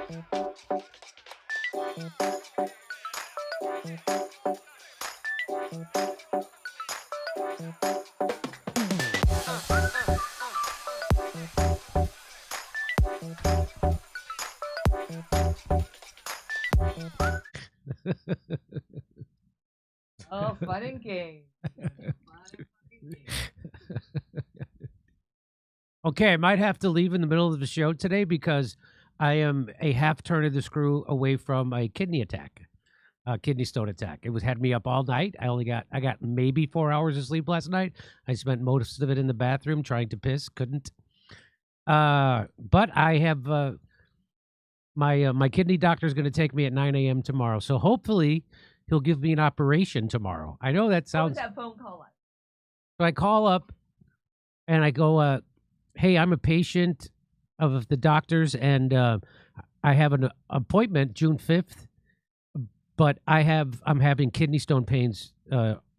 Oh, fun and games. Okay, I might have to leave in the middle of the show today because I am a half turn of the screw away from a kidney attack, kidney stone attack. It had me up all night. I got maybe 4 hours of sleep last night. I spent most of it in the bathroom trying to piss, couldn't. But I have my kidney doctor is going to take me at 9 a.m. tomorrow, so hopefully he'll give me an operation tomorrow. I know that sounds. What was that phone call like? So I call up and I go, hey, I'm a patient of the doctor's, and I have an appointment June 5th, but I'm having kidney stone pains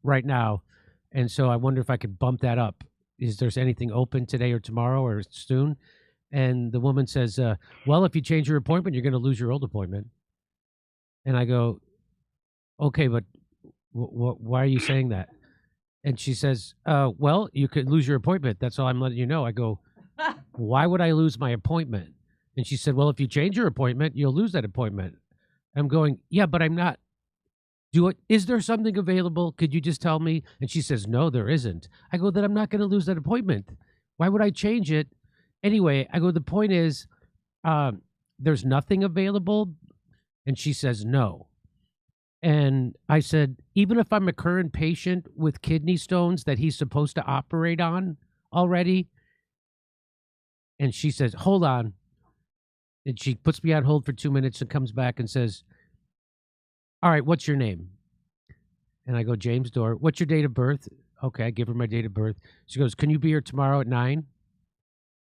right now, and so I wonder if I could bump that up. Is there anything open today or tomorrow or soon? And the woman says, well, if you change your appointment, you're going to lose your old appointment. And I go, okay, but why are you saying that? And she says, well, you could lose your appointment. That's all I'm letting you know. I go, why would I lose my appointment? And she said, well, if you change your appointment, you'll lose that appointment. I'm going, yeah, but I'm not. Is there something available? Could you just tell me? And she says, no, there isn't. I go, then I'm not going to lose that appointment. Why would I change it? Anyway, I go, the point is, there's nothing available. And she says, no. And I said, even if I'm a current patient with kidney stones that he's supposed to operate on already. And she says, hold on. And she puts me on hold for 2 minutes and comes back and says, all right, what's your name? And I go, James Dore. What's your date of birth? Okay, I give her my date of birth. She goes, can you be here tomorrow at 9?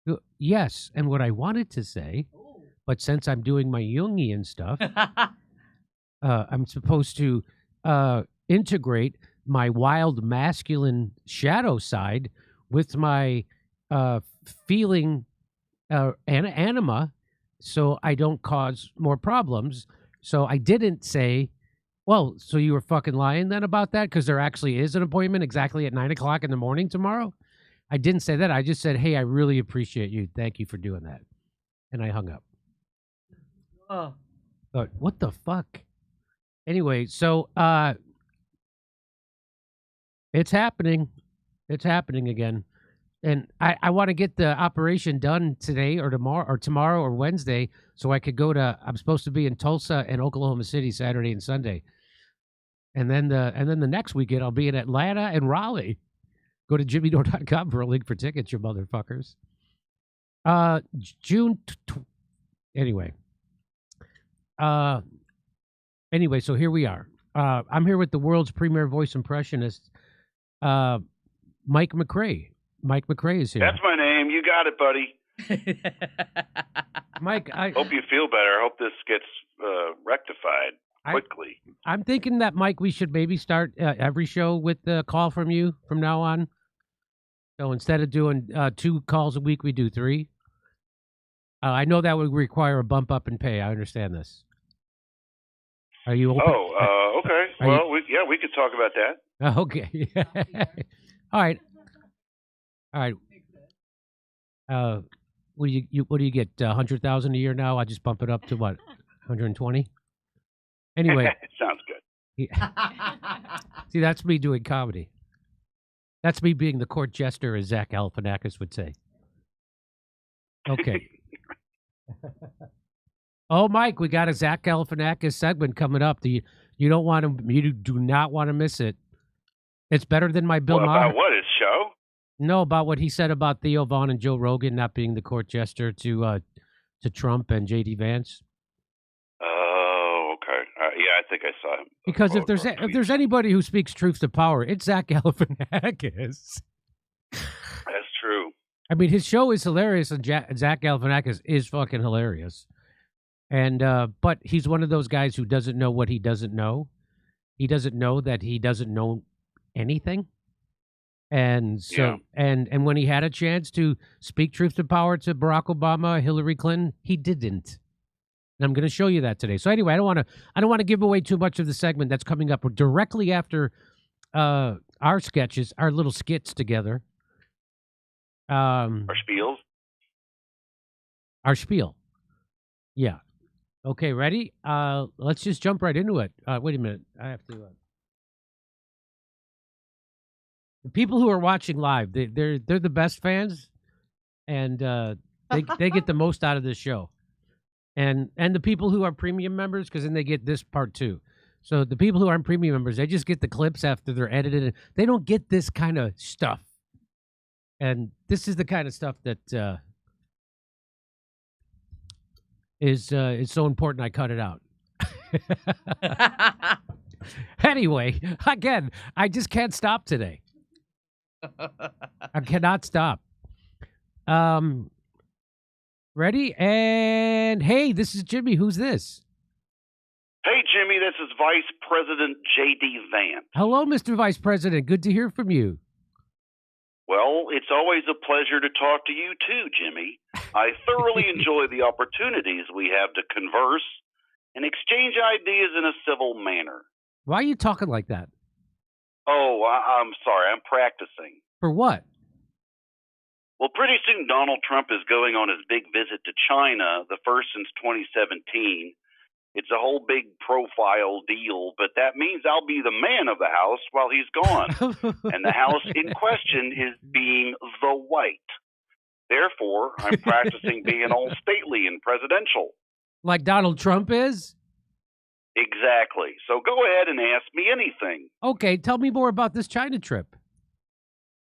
I go, yes. And what I wanted to say, but since I'm doing my Jungian stuff, I'm supposed to integrate my wild masculine shadow side with my feeling anima so I don't cause more problems. So I didn't say, well, so you were fucking lying then about that? Because there actually is an appointment exactly at 9 o'clock in the morning tomorrow. I didn't say that. I just said, hey, I really appreciate you. Thank you for doing that. And I hung up. Oh. But what the fuck? Anyway, so it's happening. It's happening again. And I want to get the operation done today or tomorrow or Wednesday so I could go to, I'm supposed to be in Tulsa and Oklahoma City Saturday and Sunday. And then the next weekend I'll be in Atlanta and Raleigh. Go to jimmydore.com for a link for tickets, you motherfuckers. Anyway. Anyway, so here we are. I'm here with the world's premier voice impressionist, Mike McCrae. Mike McCrae is here. That's my name. You got it, buddy. Mike, I hope you feel better. I hope this gets rectified quickly. I'm thinking that, Mike, we should maybe start every show with a call from you from now on. So instead of doing 2 calls a week, we do 3. I know that would require a bump up in pay. I understand this. Are you open? Oh, okay. Well, we could talk about that. Okay. All right. All right. What do you get? 100,000 a year now? I just bump it up to what? 120. Anyway, sounds good. See, that's me doing comedy. That's me being the court jester, as Zach Galifianakis would say. Okay. Oh, Mike, we got a Zach Galifianakis segment coming up. You do not want to miss it. It's better than my Bill Maher. About what? His show? No, about what he said about Theo Vaughn and Joe Rogan not being the court jester to Trump and J.D. Vance. Oh, okay. Yeah, I think I saw him. Because if there's anybody who speaks truth to power, it's Zach Galifianakis. That's true. I mean, his show is hilarious, and Zach Galifianakis is fucking hilarious. And but he's one of those guys who doesn't know what he doesn't know. He doesn't know that he doesn't know anything. And so, and when he had a chance to speak truth to power to Barack Obama, Hillary Clinton, he didn't. And I'm going to show you that today. So anyway, I don't want to give away too much of the segment that's coming up directly after our sketches, our little skits together. Our spiels. Our spiel. Yeah. Okay, ready? Let's just jump right into it. Wait a minute. I have to. The people who are watching live, they're the best fans, and they get the most out of this show. And the people who are premium members, because then they get this part too. So the people who aren't premium members, they just get the clips after they're edited. They don't get this kind of stuff. And this is the kind of stuff that is so important I cut it out. Anyway, again, I just can't stop today. I cannot stop. Ready? And hey, this is Jimmy. Who's this? Hey, Jimmy, this is Vice President J.D. Vance. Hello, Mr. Vice President. Good to hear from you. Well, it's always a pleasure to talk to you too, Jimmy. I thoroughly enjoy the opportunities we have to converse and exchange ideas in a civil manner. Why are you talking like that? Oh, I'm sorry. I'm practicing. For what? Well, pretty soon Donald Trump is going on his big visit to China, the first since 2017. It's a whole big profile deal, but that means I'll be the man of the house while he's gone. And the house in question is being the White. Therefore, I'm practicing being all stately and presidential. Like Donald Trump is? Exactly. So go ahead and ask me anything. Okay, tell me more about this China trip.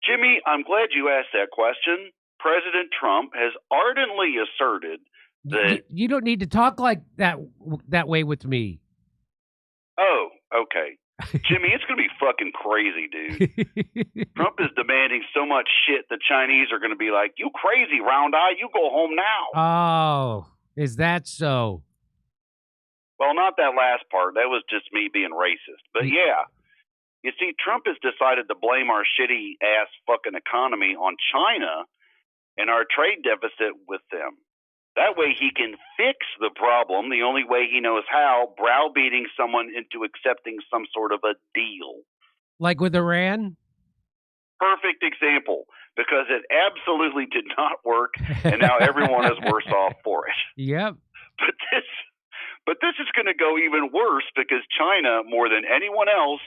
Jimmy, I'm glad you asked that question. President Trump has ardently asserted that... You don't need to talk like that way with me. Oh, okay. Jimmy, it's going to be fucking crazy, dude. Trump is demanding so much shit the Chinese are going to be like, you crazy, round eye, you go home now. Oh, is that so? Well, not that last part. That was just me being racist. But yeah. You see, Trump has decided to blame our shitty-ass fucking economy on China and our trade deficit with them. That way he can fix the problem the only way he knows how, browbeating someone into accepting some sort of a deal. Like with Iran? Perfect example, because it absolutely did not work, and now everyone is worse off for it. Yep. But this is going to go even worse because China, more than anyone else,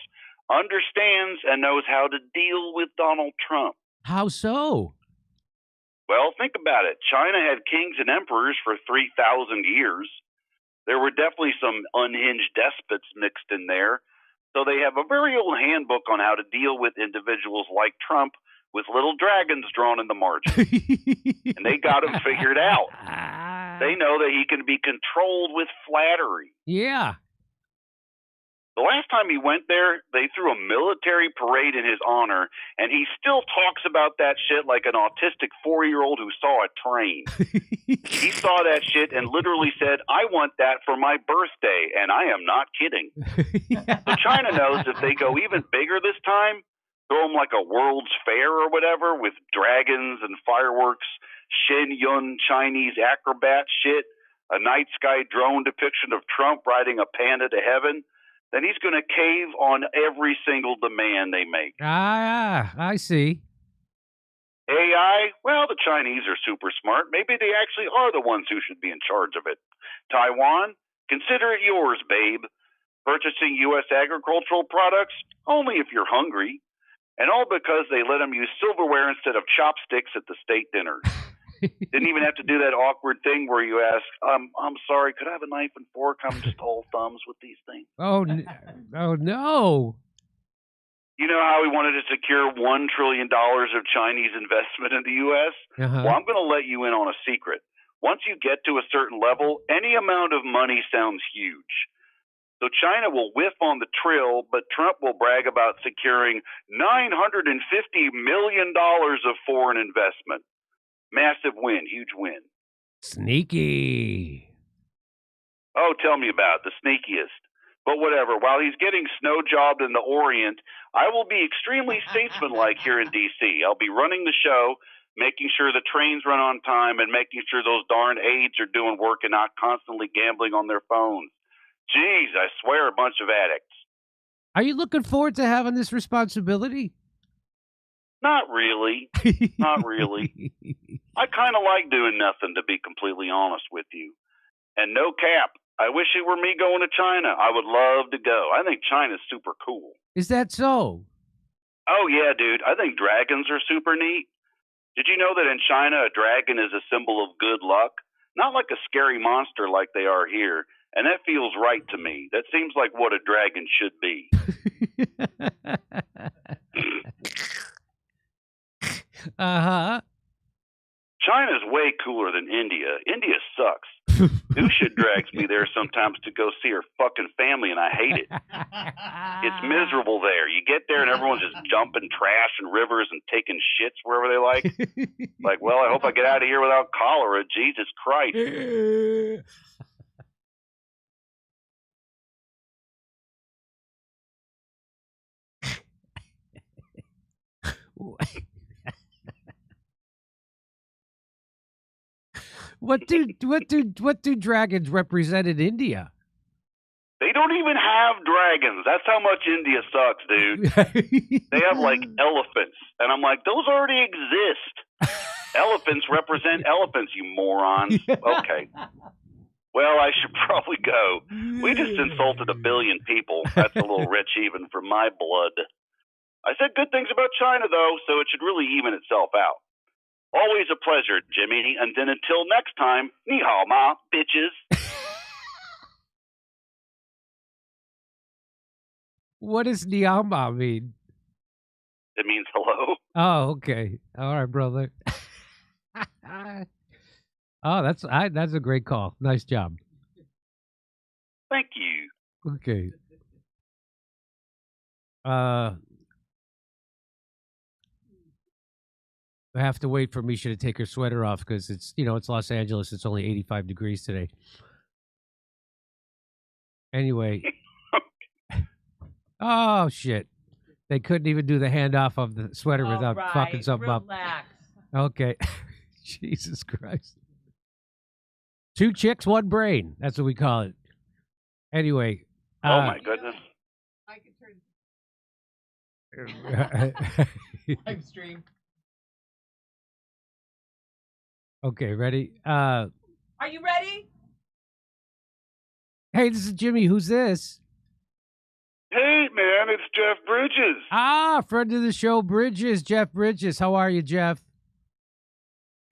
understands and knows how to deal with Donald Trump. How so? Well, think about it. China had kings and emperors for 3,000 years. There were definitely some unhinged despots mixed in there. So they have a very old handbook on how to deal with individuals like Trump with little dragons drawn in the margin. And they got him figured out. They know that he can be controlled with flattery. Yeah. The last time he went there, they threw a military parade in his honor, and he still talks about that shit like an autistic 4-year-old who saw a train. He saw that shit and literally said, I want that for my birthday, and I am not kidding. So China knows if they go even bigger this time, throw them like a World's Fair or whatever with dragons and fireworks, Shen Yun Chinese acrobat shit, a night sky drone depiction of Trump riding a panda to heaven, then he's going to cave on every single demand they make. I see. AI? Well, the Chinese are super smart. Maybe they actually are the ones who should be in charge of it. Taiwan? Consider it yours, babe. Purchasing U.S. agricultural products? Only if you're hungry. And all because they let them use silverware instead of chopsticks at the state dinners. Didn't even have to do that awkward thing where you ask, I'm sorry, could I have a knife and fork? I'm just all thumbs with these things. Oh no. You know how we wanted to secure $1 trillion of Chinese investment in the U.S.? Uh-huh. Well, I'm going to let you in on a secret. Once you get to a certain level, any amount of money sounds huge. So China will whiff on the trill, but Trump will brag about securing $950 million of foreign investment. Massive win, huge win. Sneaky. Oh, tell me about it, the sneakiest. But whatever, while he's getting snow jobbed in the Orient, I will be extremely statesmanlike here in D.C. I'll be running the show, making sure the trains run on time, and making sure those darn aides are doing work and not constantly gambling on their phones. Jeez, I swear, a bunch of addicts. Are you looking forward to having this responsibility? Not really. Not really. I kind of like doing nothing, to be completely honest with you. And no cap, I wish it were me going to China. I would love to go. I think China's super cool. Is that so? Oh, yeah, dude. I think dragons are super neat. Did you know that in China, a dragon is a symbol of good luck? Not like a scary monster like they are here. And that feels right to me. That seems like what a dragon should be. Uh-huh. China's way cooler than India. India sucks. Usha drags me there sometimes to go see her fucking family, and I hate it. It's miserable there. You get there, and everyone's just dumping trash in rivers and taking shits wherever they like. Like, well, I hope I get out of here without cholera. Jesus Christ. What do dragons represent in India? They don't even have dragons. That's how much India sucks, dude. They have like elephants. And I'm like, those already exist. Elephants represent elephants, you morons. Okay. Well, I should probably go. We just insulted 1 billion people. That's a little rich even for my blood. I said good things about China, though, so it should really even itself out. Always a pleasure, Jimmy. And then until next time, ni hao ma, bitches. What does Niama mean? It means hello. Oh, okay. All right, brother. Oh, that's a great call. Nice job. Thank you. Okay. I have to wait for Misha to take her sweater off because it's Los Angeles. It's only 85 degrees today. Anyway. Oh, shit. They couldn't even do the handoff of the sweater without fucking something relax. up. Okay. Jesus Christ. 2 chicks, 1 brain. That's what we call it. Anyway. Oh, my goodness. I can turn live stream. Okay, ready? Are you ready? Hey, this is Jimmy. Who's this? Hey, man, it's Jeff Bridges. Ah, friend of the show, Bridges. Jeff Bridges. How are you, Jeff?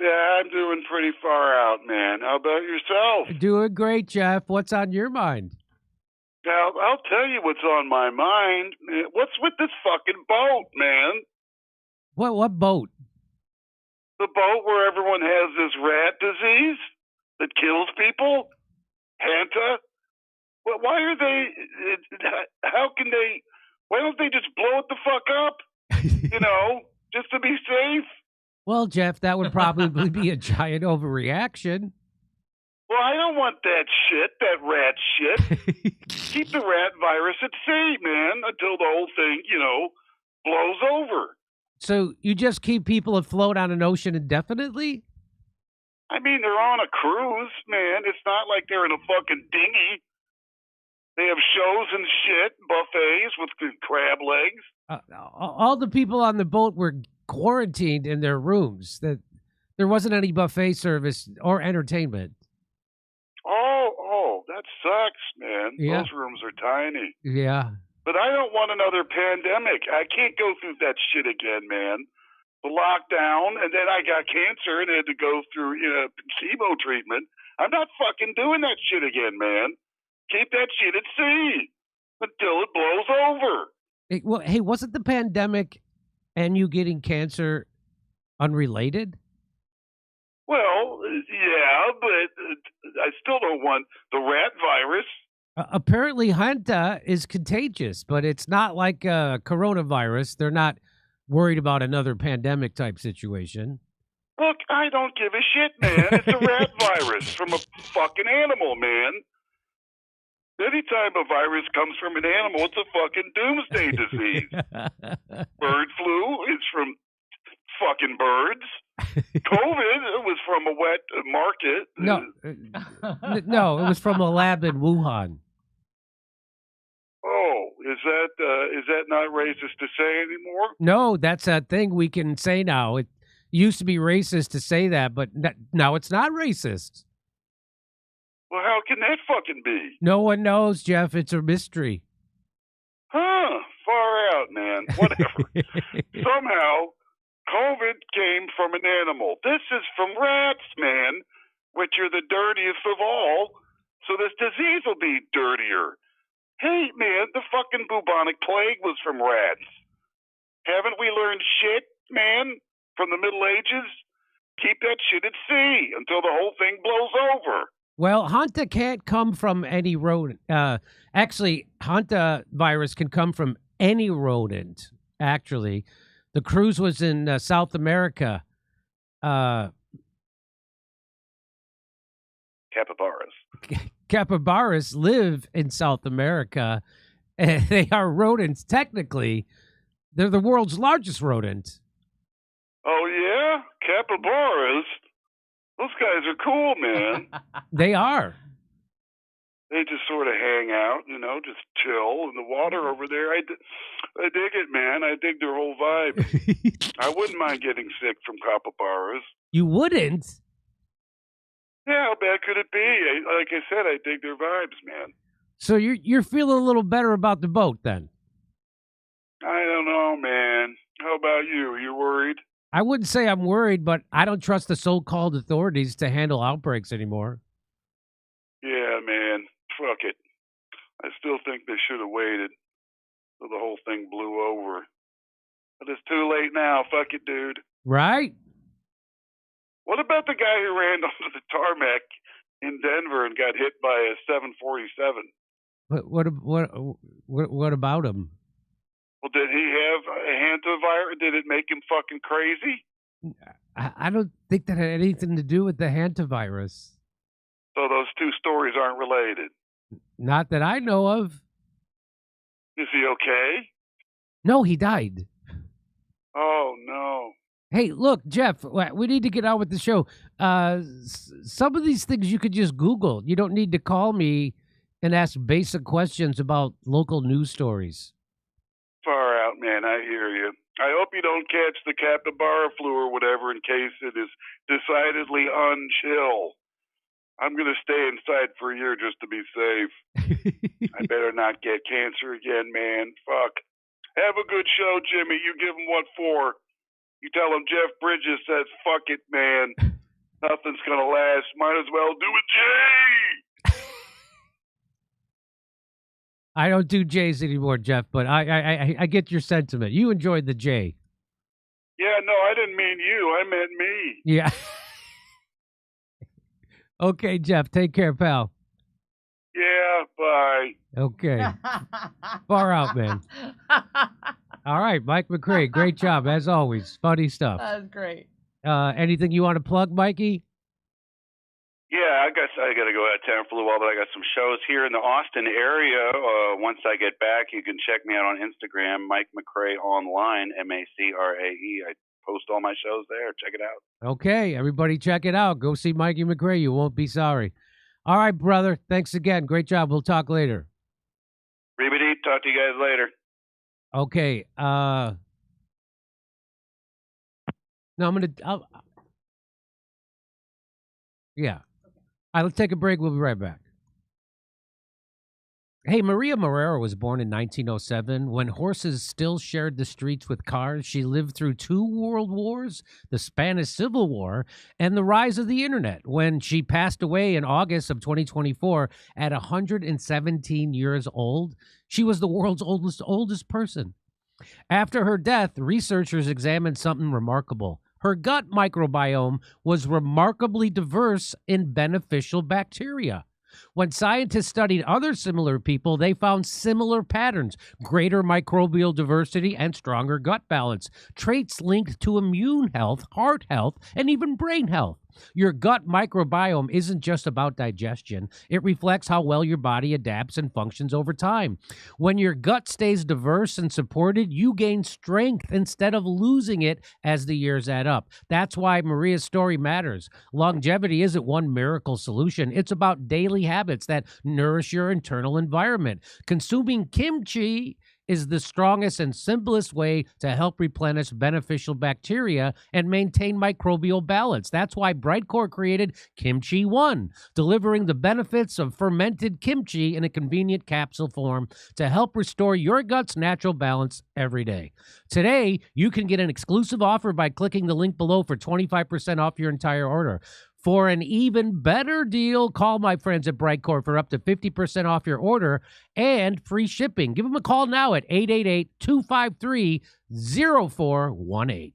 Yeah, I'm doing pretty far out, man. How about yourself? Doing great, Jeff. What's on your mind? Now, I'll tell you what's on my mind. What's with this fucking boat, man? What boat? The boat where everyone has this rat disease that kills people? Hanta? Well, why are they... Why don't they just blow it the fuck up? Just to be safe? Well, Jeff, that would probably be a giant overreaction. Well, I don't want that shit, that rat shit. Keep the rat virus at sea, man, until the whole thing, blows over. So you just keep people afloat on an ocean indefinitely? I mean, they're on a cruise, man. It's not like they're in a fucking dinghy. They have shows and shit, buffets with crab legs. All the people on the boat were quarantined in their rooms. That there wasn't any buffet service or entertainment. Oh, that sucks, man. Yeah. Those rooms are tiny. Yeah. But I don't want another pandemic. I can't go through that shit again, man. The lockdown, and then I got cancer and had to go through chemo treatment. I'm not fucking doing that shit again, man. Keep that shit at sea until it blows over. Hey, wasn't the pandemic and you getting cancer unrelated? Well, yeah, but I still don't want the rat virus. Apparently, Hanta is contagious, but it's not like coronavirus. They're not worried about another pandemic type situation. Look, I don't give a shit, man. It's a rat virus from a fucking animal, man. Anytime a virus comes from an animal, it's a fucking doomsday disease. Bird flu is from fucking birds. COVID was from a wet market. No, it was from a lab in Wuhan. Oh, is that not racist to say anymore? No, that's a thing we can say now. It used to be racist to say that, but now it's not racist. Well, how can that fucking be? No one knows, Jeff. It's a mystery. Huh, far out, man. Whatever. Somehow, COVID came from an animal. This is from rats, man, which are the dirtiest of all. So this disease will be dirtier. Hey, man, the fucking bubonic plague was from rats. Haven't we learned shit, man, from the Middle Ages? Keep that shit at sea until the whole thing blows over. Well, Hanta can't come from any rodent. Actually, Hanta virus can come from any rodent, actually. The cruise was in South America. Capybaras. Capybaras live in South America, and they are rodents. Technically, they're the world's largest rodent. Oh, yeah? Capybaras? Those guys are cool, man. They are. They just sort of hang out, just chill in the water over there. I dig it, man. I dig their whole vibe. I wouldn't mind getting sick from capybaras. You wouldn't? Yeah, how bad could it be? Like I said, I dig their vibes, man. So you're feeling a little better about the boat, then? I don't know, man. How about you? You worried? I wouldn't say I'm worried, but I don't trust the so-called authorities to handle outbreaks anymore. Yeah, man. Fuck it. I still think they should have waited till the whole thing blew over. But it's too late now. Fuck it, dude. Right? What about the guy who ran onto the tarmac in Denver and got hit by a 747? What about him? Well, did he have a hantavirus? Did it make him fucking crazy? I don't think that had anything to do with the hantavirus. So those two stories aren't related? Not that I know of. Is he okay? No, he died. Oh, no. Hey, look, Jeff, we need to get on with the show. Some of these things you could just Google. You don't need to call me and ask basic questions about local news stories. Far out, man. I hear you. I hope you don't catch the capybara flu or whatever in case it is decidedly unchill. I'm going to stay inside for a year just to be safe. I better not get cancer again, man. Fuck. Have a good show, Jimmy. You give him what for. You tell him Jeff Bridges says, fuck it, man. Nothing's going to last. Might as well do a J. I don't do J's anymore, Jeff, but I get your sentiment. You enjoyed the J. Yeah, no, I didn't mean you. I meant me. Yeah. Okay, Jeff, take care, pal. Yeah, bye. Okay. Far out, man. All right, Mike McCrae, great job, as always. Funny stuff. That was great. Anything you want to plug, Mikey? Yeah, I guess I got to go out of town for a little while, but I got some shows here in the Austin area. Once I get back, you can check me out on Instagram, Mike McCrae Online, MACRAE. I post all my shows there. Check it out. Okay, everybody check it out. Go see Mikey McCrae. You won't be sorry. All right, brother. Thanks again. Great job. We'll talk later. Reebity, talk to you guys later. Okay. No, yeah. All right, let's take a break. We'll be right back. Hey, Maria Morero was born in 1907. When horses still shared the streets with cars, she lived through 2 world wars, the Spanish Civil War, and the rise of the internet. When she passed away in August of 2024 at 117 years old, she was the world's oldest person. After her death, researchers examined something remarkable. Her gut microbiome was remarkably diverse in beneficial bacteria. When scientists studied other similar people, they found similar patterns, greater microbial diversity, and stronger gut balance, traits linked to immune health, heart health, and even brain health. Your gut microbiome isn't just about digestion. It reflects how well your body adapts and functions over time. When your gut stays diverse and supported, you gain strength instead of losing it as the years add up. That's why Maria's story matters. Longevity isn't one miracle solution. It's about daily habits that nourish your internal environment. Consuming kimchi is the strongest and simplest way to help replenish beneficial bacteria and maintain microbial balance. That's why Brightcore created Kimchi One, delivering the benefits of fermented kimchi in a convenient capsule form to help restore your gut's natural balance every day. Today, you can get an exclusive offer by clicking the link below for 25% off your entire order. For an even better deal, call my friends at Brightcore for up to 50% off your order and free shipping. Give them a call now at 888-253-0418.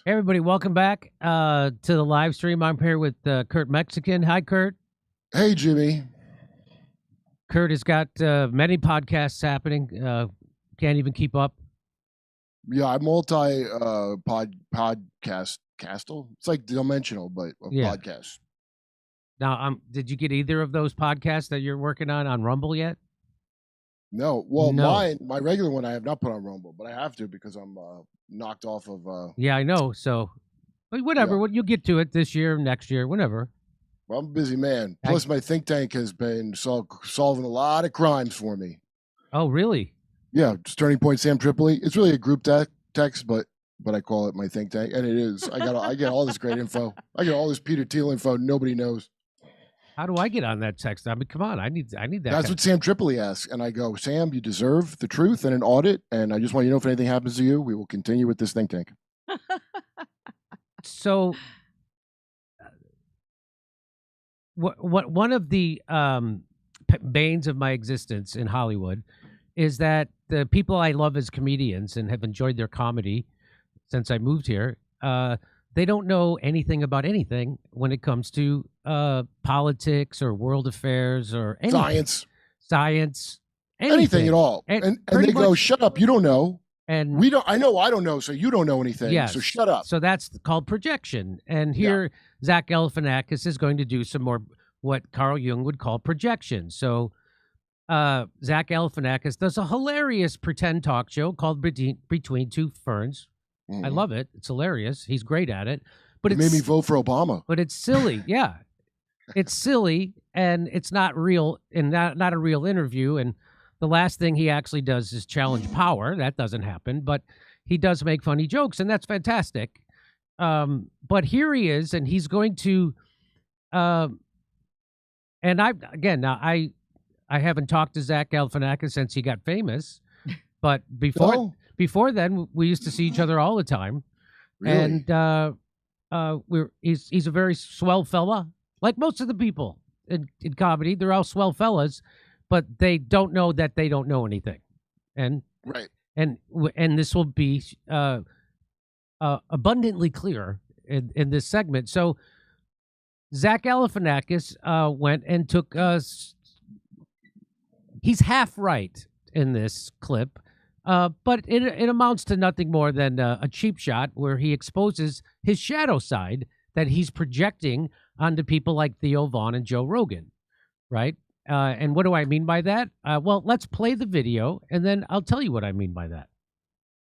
Hey everybody, welcome back to the live stream. I'm here with Kurt Mexican. Hi, Kurt. Hey, Jimmy. Kurt has got many podcasts happening. Can't even keep up. Yeah, I'm multi podcast castle. It's like dimensional, but a podcast. Now, did you get either of those podcasts that you're working on Rumble yet? No. Well, my regular one I have not put on Rumble, but I have to because I'm knocked off of. Yeah, I know. So, but whatever. Yeah. You'll get to it this year, next year, whenever. Well, I'm a busy man. Plus, my think tank has been solving a lot of crimes for me. Oh, really? Yeah, it's Turning Point Sam Tripoli. It's really a group text, but I call it my think tank, and it is. I get all this great info. I get all this Peter Thiel info nobody knows. How do I get on that text? I mean, come on, I need that. That's what Sam Tripoli asks, and I go, Sam, you deserve the truth and an audit, and I just want you to know if anything happens to you, we will continue with this think tank. So, what one of the banes of my existence in Hollywood is that the people I love as comedians and have enjoyed their comedy since I moved here, they don't know anything about anything when it comes to politics or world affairs or anything. Science, anything at all. And they go, shut up, you don't know. And we don't. I know I don't know, so you don't know anything. Yes. So shut up. So that's called projection. And here, Zach Galifianakis is going to do some more what Carl Jung would call projection. So Zach Galifianakis does a hilarious pretend talk show called Between Two Ferns. I love it. It's hilarious. He's great at it. But it made me vote for Obama. But it's silly. Yeah, it's silly, and it's not real, and not a real interview. And the last thing he actually does is challenge power. That doesn't happen, but he does make funny jokes, and that's fantastic. But here he is, and he's going to. And I haven't talked to Zach Galifianakis since he got famous, but before then we used to see each other all the time. Really? And he's a very swell fella, like most of the people in comedy. They're all swell fellas, but they don't know that they don't know anything. And right. And this will be abundantly clear in this segment. So Zach Galifianakis went and took he's half right in this clip, but it amounts to nothing more than a cheap shot where he exposes his shadow side that he's projecting onto people like Theo Vaughn and Joe Rogan, right? And what do I mean by that? Well, let's play the video, and then I'll tell you what I mean by that.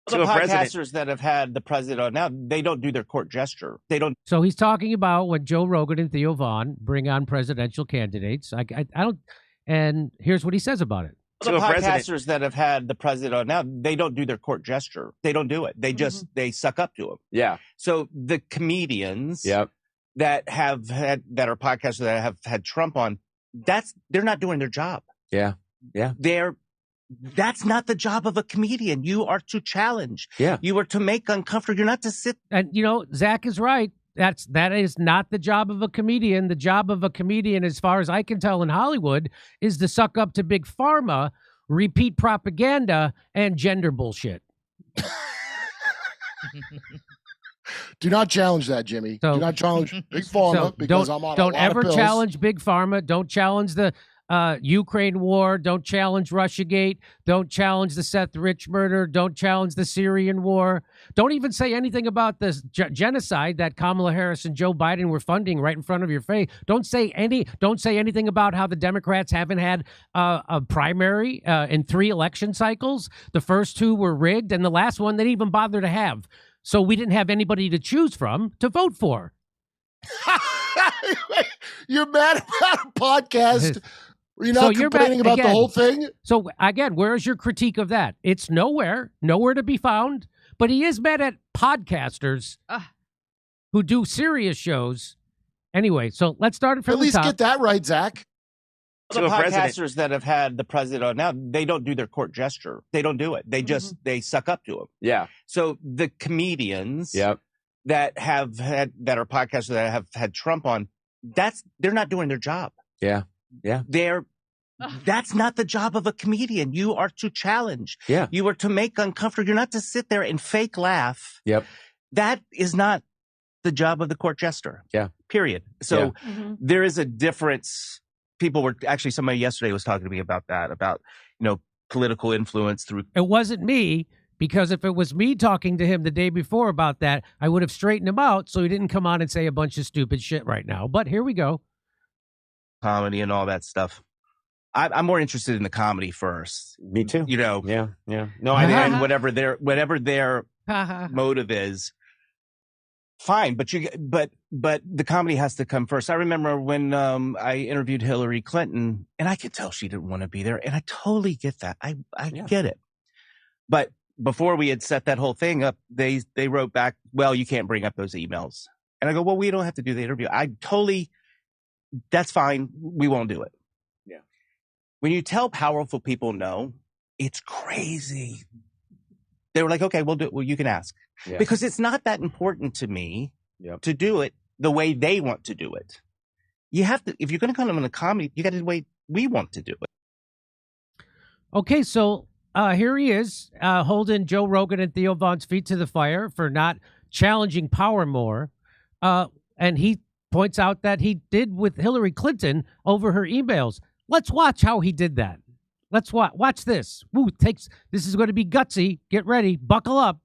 The podcasters that have had the president on now, they don't do their court gesture. They don't. So he's talking about when Joe Rogan and Theo Vaughn bring on presidential candidates. I don't. And here's what he says about it. The podcasters that have had the president on now, they don't do their court gesture. They don't do it. They just they suck up to him. Yeah. So the comedians Yep. that are podcasters that have had Trump on, they're not doing their job. Yeah. Yeah. That's not the job of a comedian. You are to challenge. Yeah. You are to make uncomfortable. You're not to sit. And Zach is right. That is not the job of a comedian. The job of a comedian, as far as I can tell in Hollywood, is to suck up to big pharma, repeat propaganda, and gender bullshit. Do not challenge that, Jimmy. Do not challenge Big Pharma because I'm on a lot of pills. Don't ever challenge Big Pharma. Don't challenge the Ukraine war. Don't challenge Russiagate. Don't challenge the Seth Rich murder. Don't challenge the Syrian war. Don't even say anything about the genocide that Kamala Harris and Joe Biden were funding right in front of your face. Don't say anything about how the Democrats haven't had a primary in 3 election cycles. The first 2 were rigged, and the last one they didn't even bother to have. So we didn't have anybody to choose from to vote for. You're mad about a podcast. You're not complaining about the whole thing? So, again, where is your critique of that? It's nowhere to be found. But he is mad at podcasters who do serious shows. Anyway, so let's start it from the top. At least get that right, Zach. The podcasters that have had the president on now, they don't do their court gesture. They don't do it. They just they suck up to him. Yeah. So the comedians Yep. that are podcasters that have had Trump on, they're not doing their job. Yeah. Yeah. That's not the job of a comedian. You are to challenge. Yeah. You are to make uncomfortable. You're not to sit there and fake laugh. Yep. That is not the job of the court jester. Yeah. Period. So there is a difference. Somebody yesterday was talking to me about that, about, political influence through. It wasn't me. because if it was me talking to him the day before about that, I would have straightened him out so he didn't come on and say a bunch of stupid shit right now. But here we go. Comedy and all that stuff. I'm more interested in the comedy first. Me too. You know. Yeah. No, And whatever their motive is, fine. But the comedy has to come first. I remember when I interviewed Hillary Clinton, and I could tell she didn't want to be there, and I totally get that. I get it. But before we had set that whole thing up, they wrote back, "Well, you can't bring up those emails." And I go, "Well, we don't have to do the interview." That's fine. We won't do it. Yeah. When you tell powerful people no, it's crazy. They were like, "Okay, we'll do it. Well, you can ask." Yeah. Because it's not that important to me to do it the way they want to do it. You have to, if you're going to come in a comedy, you got to do the way we want to do it. Okay, so here he is, holding Joe Rogan and Theo Von's feet to the fire for not challenging power more. And he points out that he did with Hillary Clinton over her emails. Let's watch how he did that. Let's watch this. Woo, this is going to be gutsy. Get ready. Buckle up.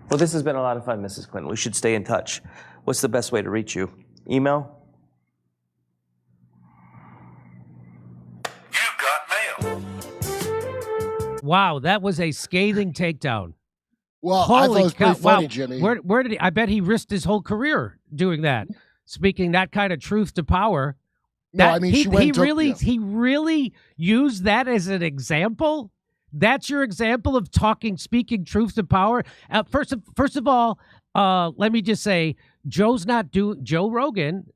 Well, this has been a lot of fun, Mrs. Clinton. We should stay in touch. What's the best way to reach you? Email? You've got mail. Wow, that was a scathing takedown. Well, I thought it was pretty funny, wow. Jimmy. Where did he? I bet he risked his whole career doing that, speaking that kind of truth to power. No, I mean, he really used that as an example. That's your example of speaking truth to power. First of all, let me just say, Joe Rogan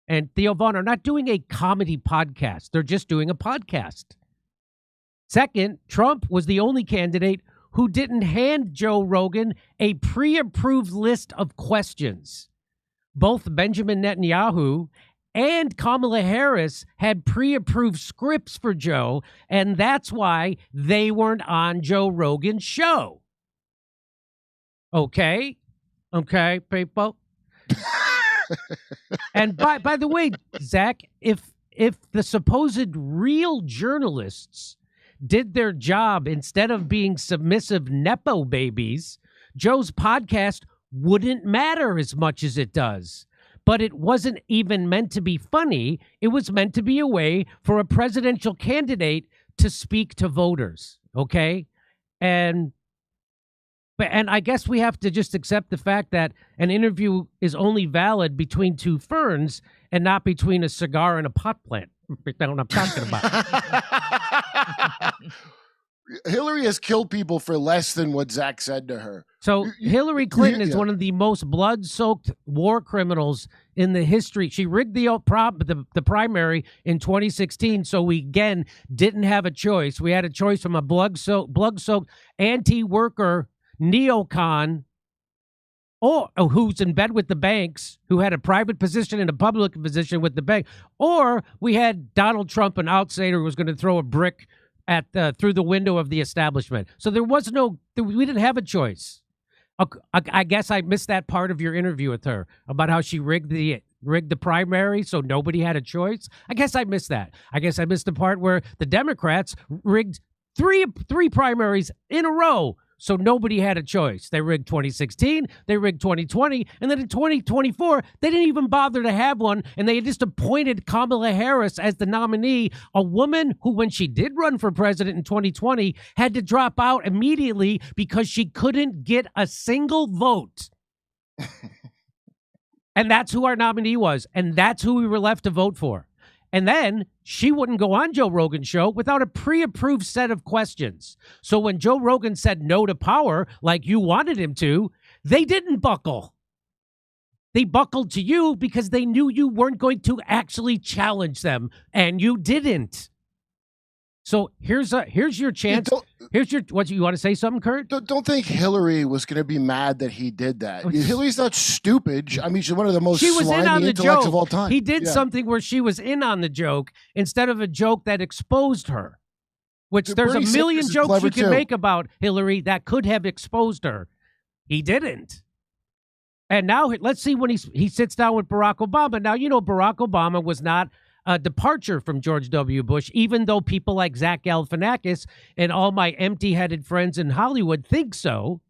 and Theo Von are not doing a comedy podcast. They're just doing a podcast. Second, Trump was the only candidate who didn't hand Joe Rogan a pre-approved list of questions. Both Benjamin Netanyahu and Kamala Harris had pre-approved scripts for Joe, and that's why they weren't on Joe Rogan's show. Okay, people. And by the way, Zach, if the supposed real journalists did their job instead of being submissive Nepo babies, Joe's podcast wouldn't matter as much as it does. But it wasn't even meant to be funny. It was meant to be a way for a presidential candidate to speak to voters, okay? And I guess we have to just accept the fact that an interview is only valid between two ferns and not between a cigar and a pot plant. That's what I'm talking about. Hillary has killed people for less than what Zach said to her. So Hillary Clinton is one of the most blood-soaked war criminals in the history. She rigged the primary in 2016, so we, again, didn't have a choice. We had a choice from a blood-soaked anti-worker neocon who's in bed with the banks, who had a private position and a public position with the bank, or we had Donald Trump, an outsider who was going to throw a brick through the window of the establishment. So we didn't have a choice. I guess I missed that part of your interview with her about how she rigged the primary so nobody had a choice. I guess I missed that. I guess I missed the part where the Democrats rigged three primaries in a row so nobody had a choice. They rigged 2016, they rigged 2020, and then in 2024, they didn't even bother to have one, and they just appointed Kamala Harris as the nominee, a woman who, when she did run for president in 2020, had to drop out immediately because she couldn't get a single vote. And that's who our nominee was, and that's who we were left to vote for. And then she wouldn't go on Joe Rogan's show without a pre-approved set of questions. So when Joe Rogan said no to power, like you wanted him to, they didn't buckle. They buckled to you because they knew you weren't going to actually challenge them, and you didn't. So here's your chance. What you want to say something, Kurt? Don't think Hillary was going to be mad that he did that. Hillary's not stupid. I mean, she's one of the most slimy intellects of all time. He did something where she was in on the joke instead of a joke that exposed her. Which there's a million jokes you can make about Hillary that could have exposed her. He didn't. And now let's see when he sits down with Barack Obama. Now, you know, Barack Obama was not a departure from George W. Bush, even though people like Zach Galifianakis and all my empty-headed friends in Hollywood think so,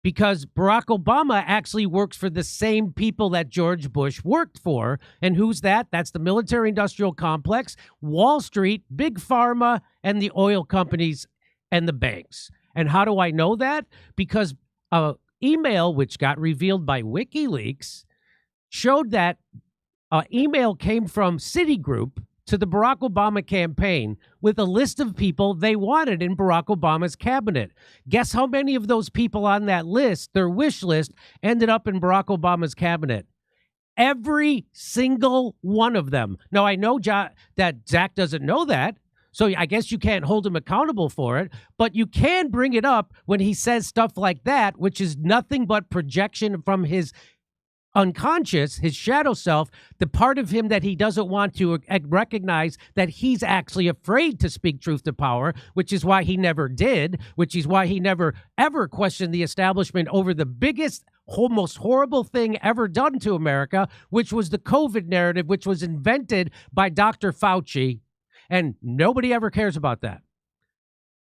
because Barack Obama actually works for the same people that George Bush worked for. And who's that? That's the military-industrial complex, Wall Street, Big Pharma, and the oil companies and the banks. And how do I know that? Because an email which got revealed by WikiLeaks showed that an email came from Citigroup to the Barack Obama campaign with a list of people they wanted in Barack Obama's cabinet. Guess how many of those people on that list, their wish list, ended up in Barack Obama's cabinet? Every single one of them. Now, I know that Zach doesn't know that, so I guess you can't hold him accountable for it, but you can bring it up when he says stuff like that, which is nothing but projection from his unconscious, his shadow self, the part of him that he doesn't want to recognize that he's actually afraid to speak truth to power, which is why he never did, which is why he never ever questioned the establishment over the biggest, most horrible thing ever done to America, which was the COVID narrative, which was invented by Dr. Fauci. And nobody ever cares about that.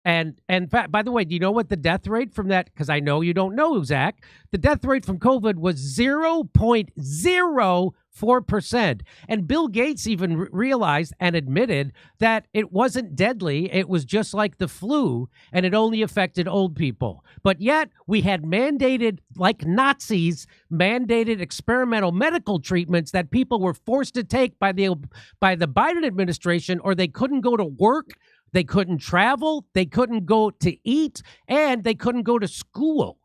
And in fact, by the way, do you know what the death rate from that? Because I know you don't know, Zach. The death rate from COVID was 0.04%. And Bill Gates even realized and admitted that it wasn't deadly. It was just like the flu, and it only affected old people. But yet we had mandated, like Nazis, mandated experimental medical treatments that people were forced to take by the Biden administration, or they couldn't go to work. They couldn't travel, they couldn't go to eat, and they couldn't go to school.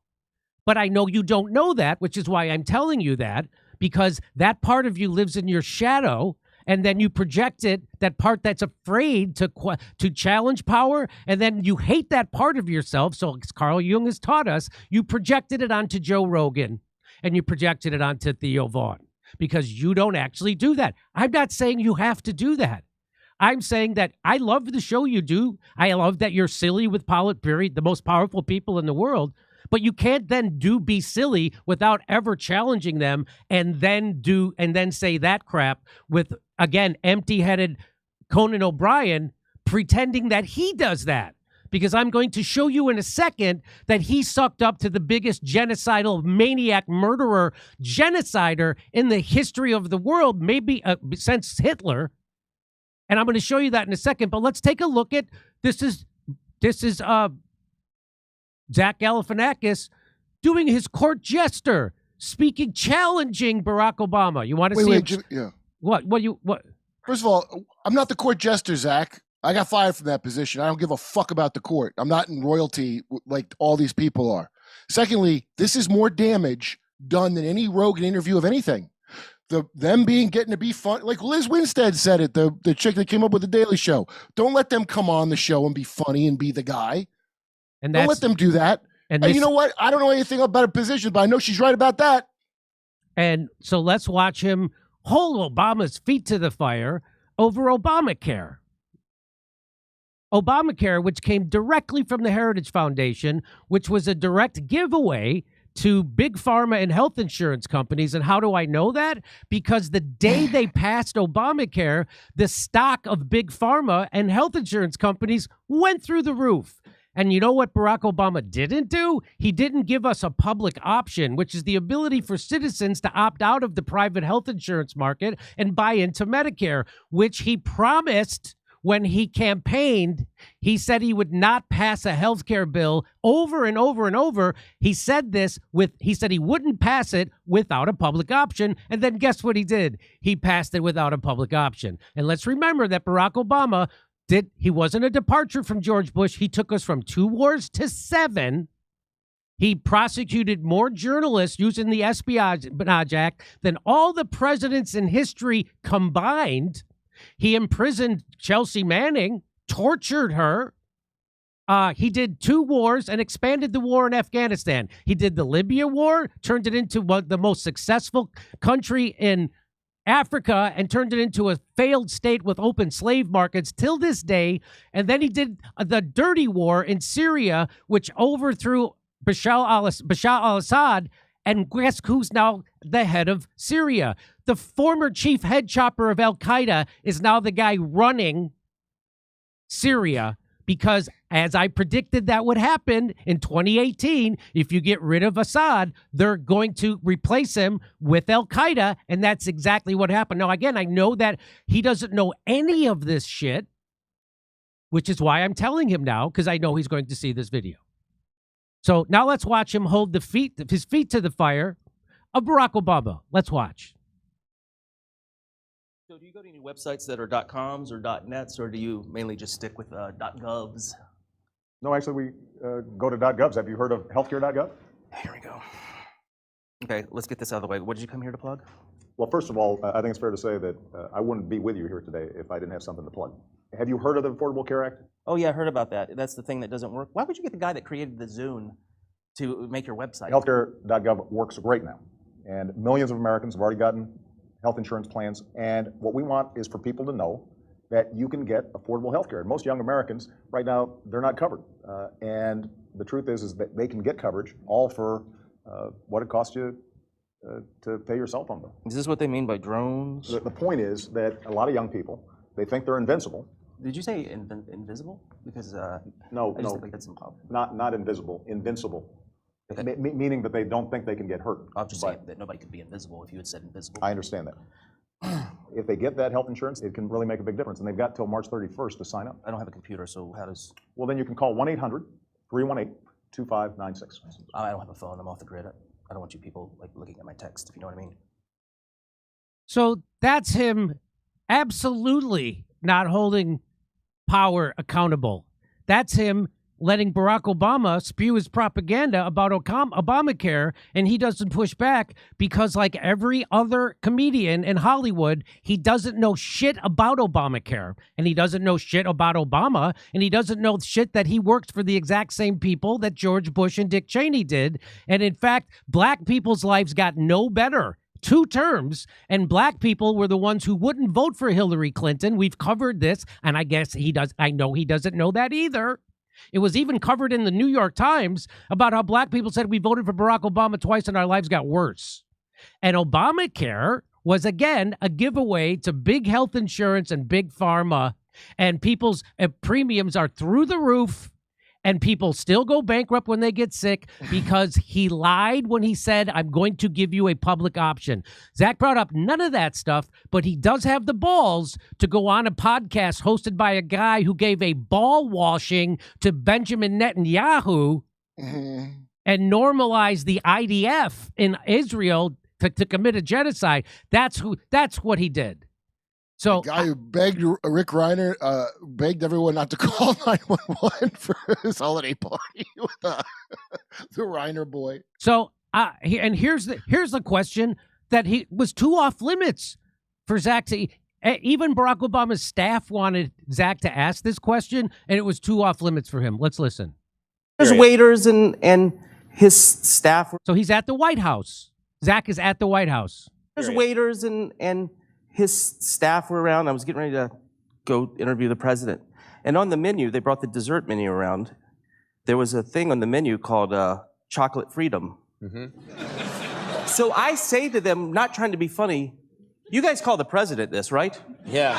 But I know you don't know that, which is why I'm telling you that, because that part of you lives in your shadow, and then you project it, that part that's afraid to challenge power, and then you hate that part of yourself. So as Carl Jung has taught us, you projected it onto Joe Rogan, and you projected it onto Theo Vaughn, because you don't actually do that. I'm not saying you have to do that. I'm saying that I love the show you do. I love that you're silly with Pollitt Perry, the most powerful people in the world. But you can't then be silly without ever challenging them, and then say that crap with, again, empty-headed Conan O'Brien pretending that he does that. Because I'm going to show you in a second that he sucked up to the biggest genocidal maniac, murderer, genocider in the history of the world, maybe since Hitler. And I'm going to show you that in a second, but let's take a look at this is Zach Galifianakis doing his court jester, speaking, challenging Barack Obama. You want to see him? Yeah. What? First of all, I'm not the court jester, Zach. I got fired from that position. I don't give a fuck about the court. I'm not in royalty like all these people are. Secondly, this is more damage done than any Rogan interview of anything. Them getting to be fun, like Liz Winstead said it, the chick that came up with the Daily Show. Don't let them come on the show and be funny and be the guy. And don't let them do that. And you know what? I don't know anything about her position, but I know she's right about that. And so let's watch him hold Obama's feet to the fire over Obamacare. Obamacare, which came directly from the Heritage Foundation, which was a direct giveaway to big pharma and health insurance companies. And how do I know that? Because the day they passed Obamacare, the stock of big pharma and health insurance companies went through the roof. And you know what Barack Obama didn't do? He didn't give us a public option, which is the ability for citizens to opt out of the private health insurance market and buy into Medicare, which he promised. When he campaigned, he said he would not pass a health care bill over and over and over. He said he said he wouldn't pass it without a public option. And then guess what he did? He passed it without a public option. And let's remember that Barack Obama he wasn't a departure from George Bush. He took us from 2 wars to 7. He prosecuted more journalists using the Espionage Act than all the presidents in history combined. He imprisoned Chelsea Manning, tortured her. He did 2 wars and expanded the war in Afghanistan. He did the Libya war, turned it into the most successful country in Africa, and turned it into a failed state with open slave markets till this day. And then he did the dirty war in Syria, which overthrew Bashar al-Assad And guess who's now the head of Syria? The former chief head chopper of Al-Qaeda is now the guy running Syria, because as I predicted that would happen in 2018, if you get rid of Assad, they're going to replace him with Al-Qaeda, and that's exactly what happened. Now, again, I know that he doesn't know any of this shit, which is why I'm telling him now, because I know he's going to see this video. So now let's watch him hold his feet to the fire of Barack Obama. Let's watch. So do you go to any websites that are .coms or .nets, or do you mainly just stick with .govs? No, actually, we go to .govs. Have you heard of healthcare.gov? Here we go. Okay, let's get this out of the way. What did you come here to plug? Well, first of all, I think it's fair to say that I wouldn't be with you here today if I didn't have something to plug. Have you heard of the Affordable Care Act? Oh yeah, I heard about that. That's the thing that doesn't work. Why would you get the guy that created the Zune to make your website? Healthcare.gov works great now, and millions of Americans have already gotten health insurance plans, and what we want is for people to know that you can get affordable health care. And most young Americans, right now, they're not covered. And the truth is that they can get coverage, all for what it costs you to pay your cell phone bill. Is this what they mean by drones? The point is that a lot of young people, they think they're invincible. Did you say invisible? Because No, I just think that's impossible. not invisible, invincible. Okay. Meaning that they don't think they can get hurt. I'm just saying that nobody could be invisible if you had said invisible. I understand that. If they get that health insurance, it can really make a big difference, and they've got till March 31st to sign up. I don't have a computer, so how does... Well, then you can call 1-800-318-2596. I don't have a phone. I'm off the grid. I don't want you people like looking at my text, if you know what I mean. So that's him absolutely not holding power accountable. That's him letting Barack Obama spew his propaganda about Obamacare, and he doesn't push back because, like every other comedian in Hollywood, he doesn't know shit about Obamacare, and he doesn't know shit about Obama, and he doesn't know shit that he worked for the exact same people that George Bush and Dick Cheney did. And in fact, black people's lives got no better. 2 terms, and black people were the ones who wouldn't vote for Hillary Clinton. We've covered this, and I guess I know he doesn't know that either. It was even covered in the New York Times about how black people said we voted for Barack Obama twice and our lives got worse. And Obamacare was, again, a giveaway to big health insurance and big pharma, and people's premiums are through the roof, and people still go bankrupt when they get sick because he lied when he said, I'm going to give you a public option. Zach brought up none of that stuff, but he does have the balls to go on a podcast hosted by a guy who gave a ball washing to Benjamin Netanyahu and normalized the IDF in Israel to commit a genocide. That's what he did. So the guy who begged Rick Reiner, begged everyone not to call 911 for his holiday party with the Reiner boy. So, here's the question that he was too off limits for Zach to. Even Barack Obama's staff wanted Zach to ask this question, and it was too off limits for him. Let's listen. There's waiters and his staff. So he's at the White House. Zach is at the White House. There's waiters and his staff were around. I was getting ready to go interview the president. And on the menu, they brought the dessert menu around. There was a thing on the menu called Chocolate Freedom. Mm-hmm. So I say to them, not trying to be funny, you guys call the president this, right? Yeah.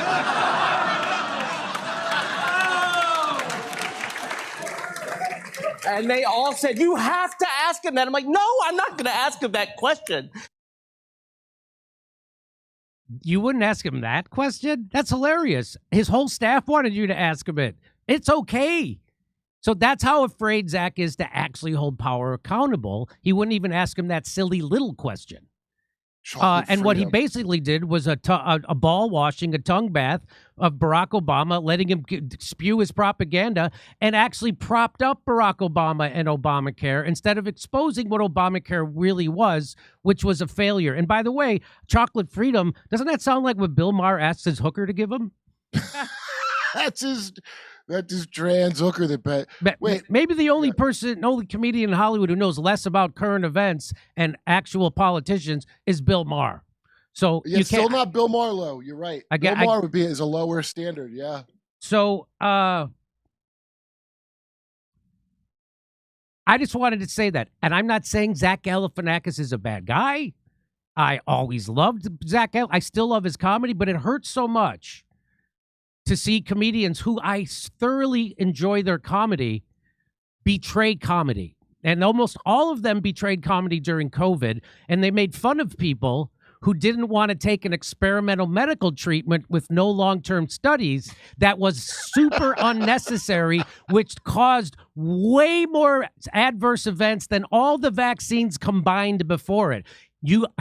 And they all said, you have to ask him that. I'm like, no, I'm not going to ask him that question. You wouldn't ask him that question? That's hilarious. His whole staff wanted you to ask him it. It's okay. So that's how afraid Zach is to actually hold power accountable. He wouldn't even ask him that silly little question. And what he basically did was a ball washing, a tongue bath of Barack Obama, letting him spew his propaganda, and actually propped up Barack Obama and Obamacare instead of exposing what Obamacare really was, which was a failure. And by the way, Chocolate Freedom, doesn't that sound like what Bill Maher asked his hooker to give him? That's his trans hooker that wait, maybe the only comedian in Hollywood who knows less about current events and actual politicians is Bill Maher. So yeah, you still not Bill Marlowe. You're right. Bill Maher is a lower standard. Yeah. So I just wanted to say that. And I'm not saying Zach Galifianakis is a bad guy. I always loved Zach. I still love his comedy, but it hurts so much to see comedians who I thoroughly enjoy their comedy betray comedy. And almost all of them betrayed comedy during COVID, and they made fun of people who didn't want to take an experimental medical treatment with no long-term studies that was super unnecessary, which caused way more adverse events than all the vaccines combined before it.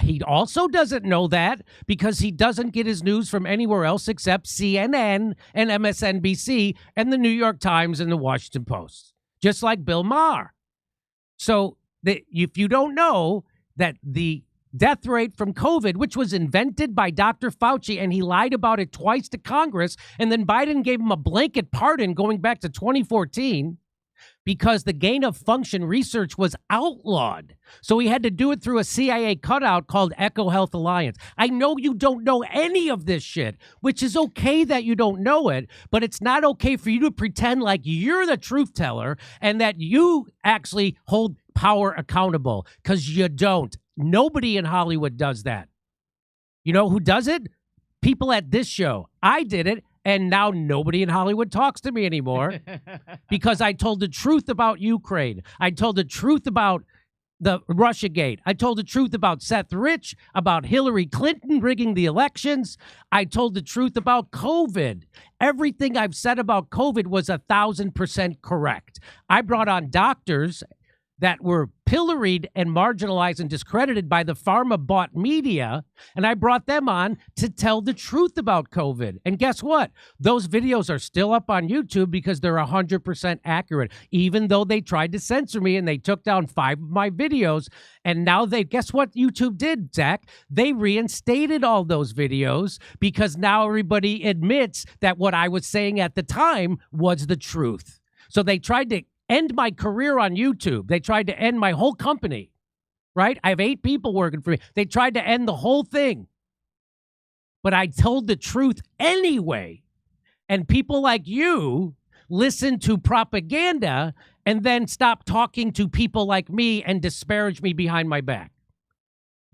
He also doesn't know that because he doesn't get his news from anywhere else except CNN and MSNBC and the New York Times and the Washington Post, just like Bill Maher. So if you don't know that the death rate from COVID, which was invented by Dr. Fauci, and he lied about it twice to Congress, and then Biden gave him a blanket pardon going back to 2014 because the gain of function research was outlawed. So he had to do it through a CIA cutout called Echo Health Alliance. I know you don't know any of this shit, which is okay that you don't know it, but it's not okay for you to pretend like you're the truth teller and that you actually hold power accountable, because you don't. Nobody in Hollywood does that. You know who does it? People at this show. I did it, and now nobody in Hollywood talks to me anymore because I told the truth about Ukraine. I told the truth about the Russiagate. I told the truth about Seth Rich, about Hillary Clinton rigging the elections. I told the truth about COVID. Everything I've said about COVID was 1,000% correct. I brought on doctors that were pilloried and marginalized and discredited by the pharma-bought media, and I brought them on to tell the truth about COVID. And guess what? Those videos are still up on YouTube because they're 100% accurate, even though they tried to censor me and they took down 5 of my videos. And now guess what YouTube did, Zach? They reinstated all those videos because now everybody admits that what I was saying at the time was the truth. So they tried to end my career on YouTube. They tried to end my whole company, right? I have 8 people working for me. They tried to end the whole thing. But I told the truth anyway. And people like you listen to propaganda and then stop talking to people like me and disparage me behind my back.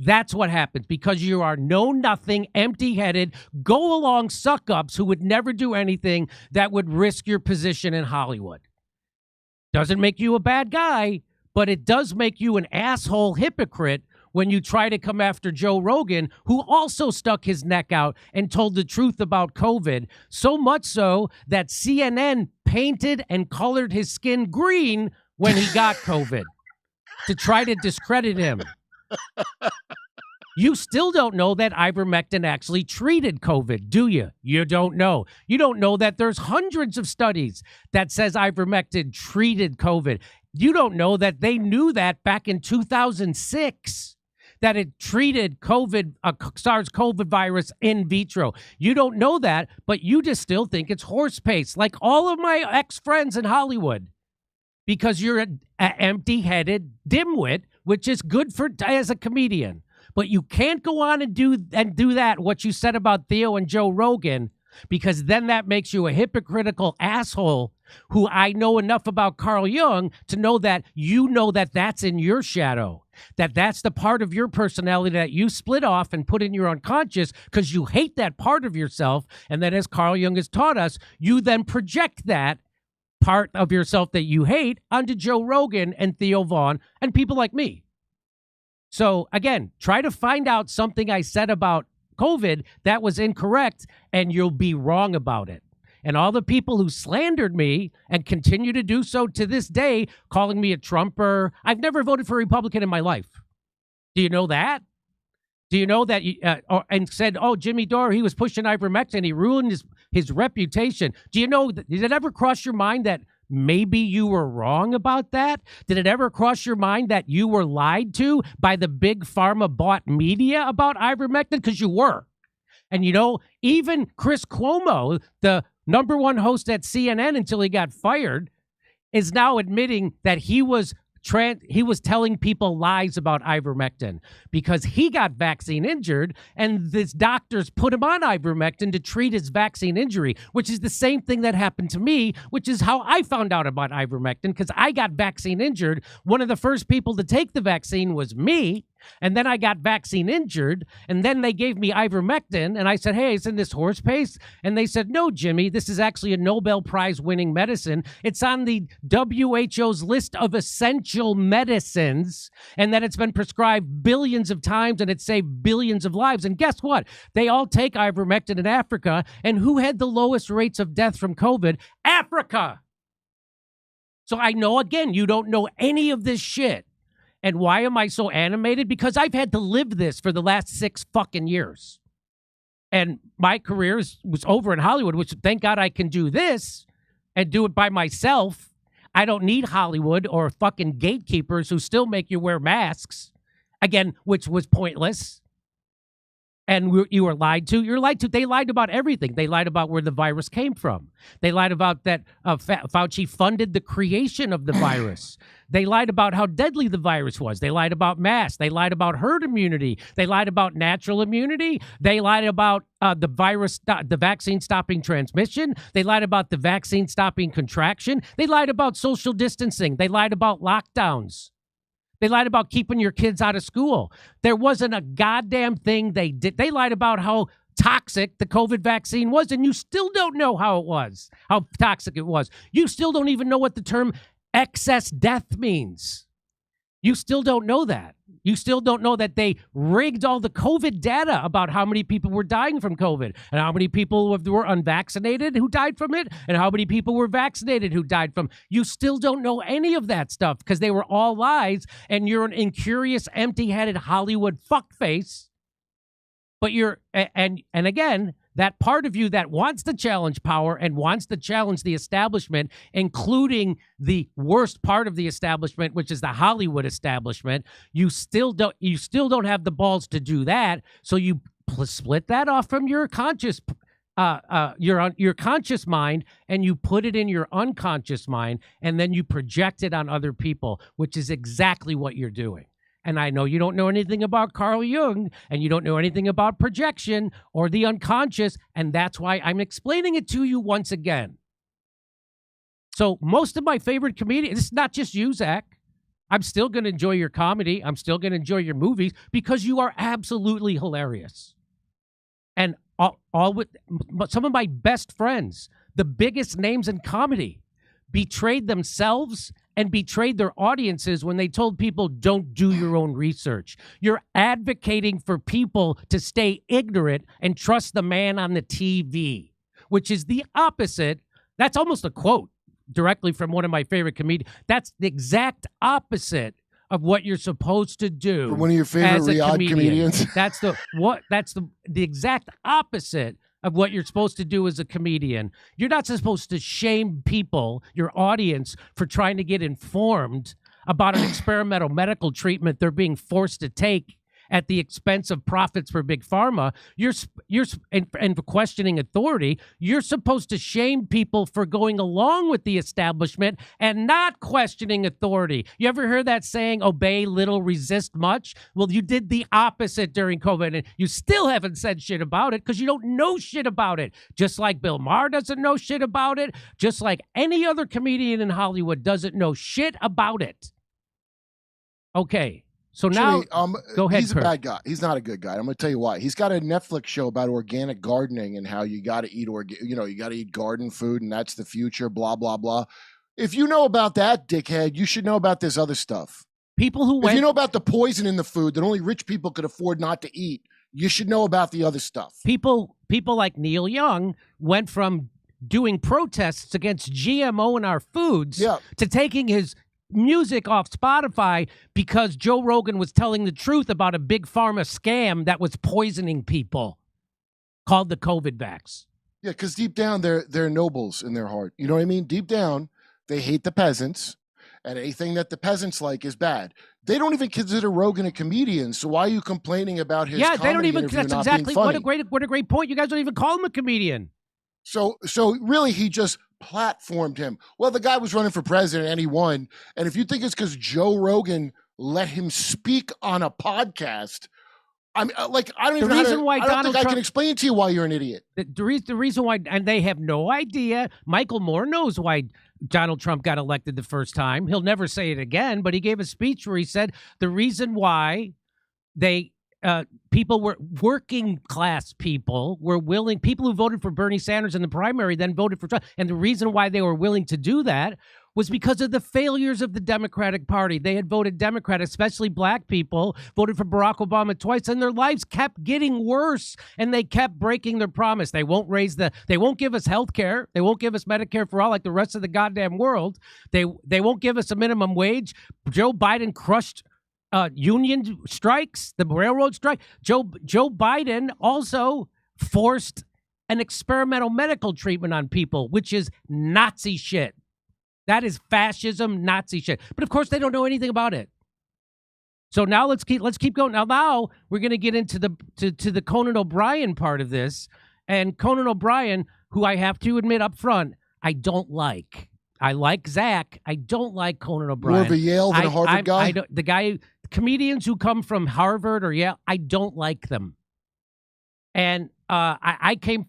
That's what happens because you are know-nothing, empty-headed, go-along suck-ups who would never do anything that would risk your position in Hollywood. Doesn't make you a bad guy, but it does make you an asshole hypocrite when you try to come after Joe Rogan, who also stuck his neck out and told the truth about COVID, so much so that CNN painted and colored his skin green when he got COVID to try to discredit him. You still don't know that ivermectin actually treated COVID, do you? You don't know. You don't know that there's hundreds of studies that says ivermectin treated COVID. You don't know that they knew that back in 2006, that it treated COVID, SARS-CoV virus in vitro. You don't know that, but you just still think it's horse paste, like all of my ex-friends in Hollywood, because you're an empty-headed dimwit, which is good for as a comedian. But you can't go on and do that, what you said about Theo and Joe Rogan, because then that makes you a hypocritical asshole who I know enough about Carl Jung to know that you know that that's in your shadow, that that's the part of your personality that you split off and put in your unconscious because you hate that part of yourself. And then as Carl Jung has taught us, you then project that part of yourself that you hate onto Joe Rogan and Theo Vaughn and people like me. So, again, try to find out something I said about COVID that was incorrect, and you'll be wrong about it. And all the people who slandered me and continue to do so to this day, calling me a Trumper. I've never voted for a Republican in my life. Do you know that? Do you know that? And said, oh, Jimmy Dore, he was pushing ivermectin. He ruined his reputation. Do you know, did it ever cross your mind that maybe you were wrong about that? Did it ever cross your mind that you were lied to by the big pharma-bought media about ivermectin? Because you were. And, you know, even Chris Cuomo, the #1 host at CNN until he got fired, is now admitting that he was he was telling people lies about ivermectin because he got vaccine injured, and this doctors put him on ivermectin to treat his vaccine injury, which is the same thing that happened to me, which is how I found out about ivermectin, because I got vaccine injured. One of the first people to take the vaccine was me. And then I got vaccine injured, and then they gave me ivermectin, and I said, hey, it's in this horse paste. And they said, no, Jimmy, this is actually a Nobel Prize winning medicine. It's on the WHO's list of essential medicines, and that it's been prescribed billions of times, and it saved billions of lives. And guess what? They all take ivermectin in Africa, and who had the lowest rates of death from COVID? Africa. So I know, again, you don't know any of this shit. And why am I so animated? Because I've had to live this for the last 6 fucking years. And my career was over in Hollywood, which thank God I can do this and do it by myself. I don't need Hollywood or fucking gatekeepers who still make you wear masks. Again, which was pointless. And you were lied to. You're lied to. They lied about everything. They lied about where the virus came from. They lied about that Fauci funded the creation of the virus. They lied about how deadly the virus was. They lied about masks. They lied about herd immunity. They lied about natural immunity. They lied about the vaccine stopping transmission. They lied about the vaccine stopping contraction. They lied about social distancing. They lied about lockdowns. They lied about keeping your kids out of school. There wasn't a goddamn thing they did. They lied about how toxic the COVID vaccine was, and you still don't know how toxic it was. You still don't even know what the term excess death means. You still don't know that. You still don't know that they rigged all the COVID data about how many people were dying from COVID and how many people were unvaccinated who died from it and how many people were vaccinated who died from. You still don't know any of that stuff because they were all lies, and you're an incurious, empty-headed Hollywood fuckface. But you're, and again, that part of you that wants to challenge power and wants to challenge the establishment, including the worst part of the establishment, which is the Hollywood establishment, you still don't have the balls to do that. So you split that off from your conscious your conscious mind, and you put it in your unconscious mind, and then you project it on other people, which is exactly what you're doing. And I know you don't know anything about Carl Jung, and you don't know anything about projection or the unconscious, and that's why I'm explaining it to you once again. So most of my favorite comedians, it's not just you, Zach. I'm still going to enjoy your comedy. I'm still going to enjoy your movies because you are absolutely hilarious. And all with some of my best friends, the biggest names in comedy, betrayed themselves and betrayed their audiences when they told people, don't do your own research. You're advocating for people to stay ignorant and trust the man on the TV, which is the opposite. That's almost a quote directly from one of my favorite comedians. That's the exact opposite of what you're supposed to do. From one of your favorite Riyadh comedians. That's the exact opposite of what you're supposed to do as a comedian. You're not supposed to shame people, your audience, for trying to get informed about an experimental medical treatment they're being forced to take at the expense of profits for big pharma. And for questioning authority, you're supposed to shame people for going along with the establishment and not questioning authority. You ever heard that saying, obey little, resist much? Well, you did the opposite during COVID, and you still haven't said shit about it because you don't know shit about it. Just like Bill Maher doesn't know shit about it, just like any other comedian in Hollywood doesn't know shit about it. Okay. So now, go ahead, he's Kurt. a bad guy. He's not a good guy. I'm going to tell you why. He's got a Netflix show about organic gardening and how you got to eat you got to eat garden food, and that's the future, blah, blah, blah. If you know about that, dickhead, you should know about this other stuff. People who if you know about the poison in the food that only rich people could afford not to eat, you should know about the other stuff. People like Neil Young went from doing protests against GMO in our foods to taking his music off Spotify because Joe Rogan was telling the truth about a big pharma scam that was poisoning people called the COVID vax. Yeah, because deep down, they're nobles in their heart. You know what I mean? Deep down, they hate the peasants, and anything that the peasants like is bad. They don't even consider Rogan a comedian, so why are you complaining about his comedy? They don't even. That's exactly what a great point. You guys don't even call him a comedian. So really, he just platformed him. Well, the guy was running for president and he won. And if you think it's because Joe Rogan let him speak on a podcast, I'm like, I don't even know I don't think I can explain to you why you're an idiot. The reason why, and they have no idea. Michael Moore knows why Donald Trump got elected the first time. He'll never say it again, but he gave a speech where he said the reason why people were working class people were willing, people who voted for Bernie Sanders in the primary then voted for Trump. And the reason why they were willing to do that was because of the failures of the Democratic Party. They had voted Democrat, especially black people, voted for Barack Obama twice, and their lives kept getting worse, and they kept breaking their promise. They won't give us health care. They won't give us Medicare for all like the rest of the goddamn world. They won't give us a minimum wage. Joe Biden crushed union strikes, the railroad strike. Joe Biden also forced an experimental medical treatment on people, which is Nazi shit. That is fascism, Nazi shit. But of course, they don't know anything about it. So now let's keep going. Now we're going to get into the Conan O'Brien part of this, and Conan O'Brien, who I have to admit up front, I don't like. I like Zach. I don't like Conan O'Brien. More of a Yale than a Harvard guy. Comedians who come from Harvard or Yale, I don't like them. And I come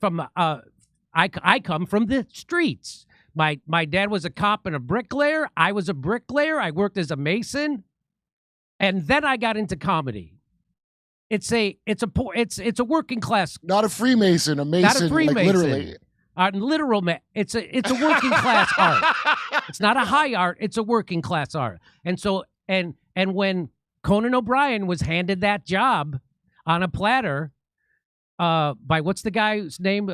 from the streets. My dad was a cop and a bricklayer. I was a bricklayer. I worked as a mason, and then I got into comedy. It's a working class. Not a Freemason, a Mason. Not a Freemason. Like literally. It's a working class art. It's not a high art. It's a working class art. And so and when Conan O'Brien was handed that job on a platter by what's the guy's name?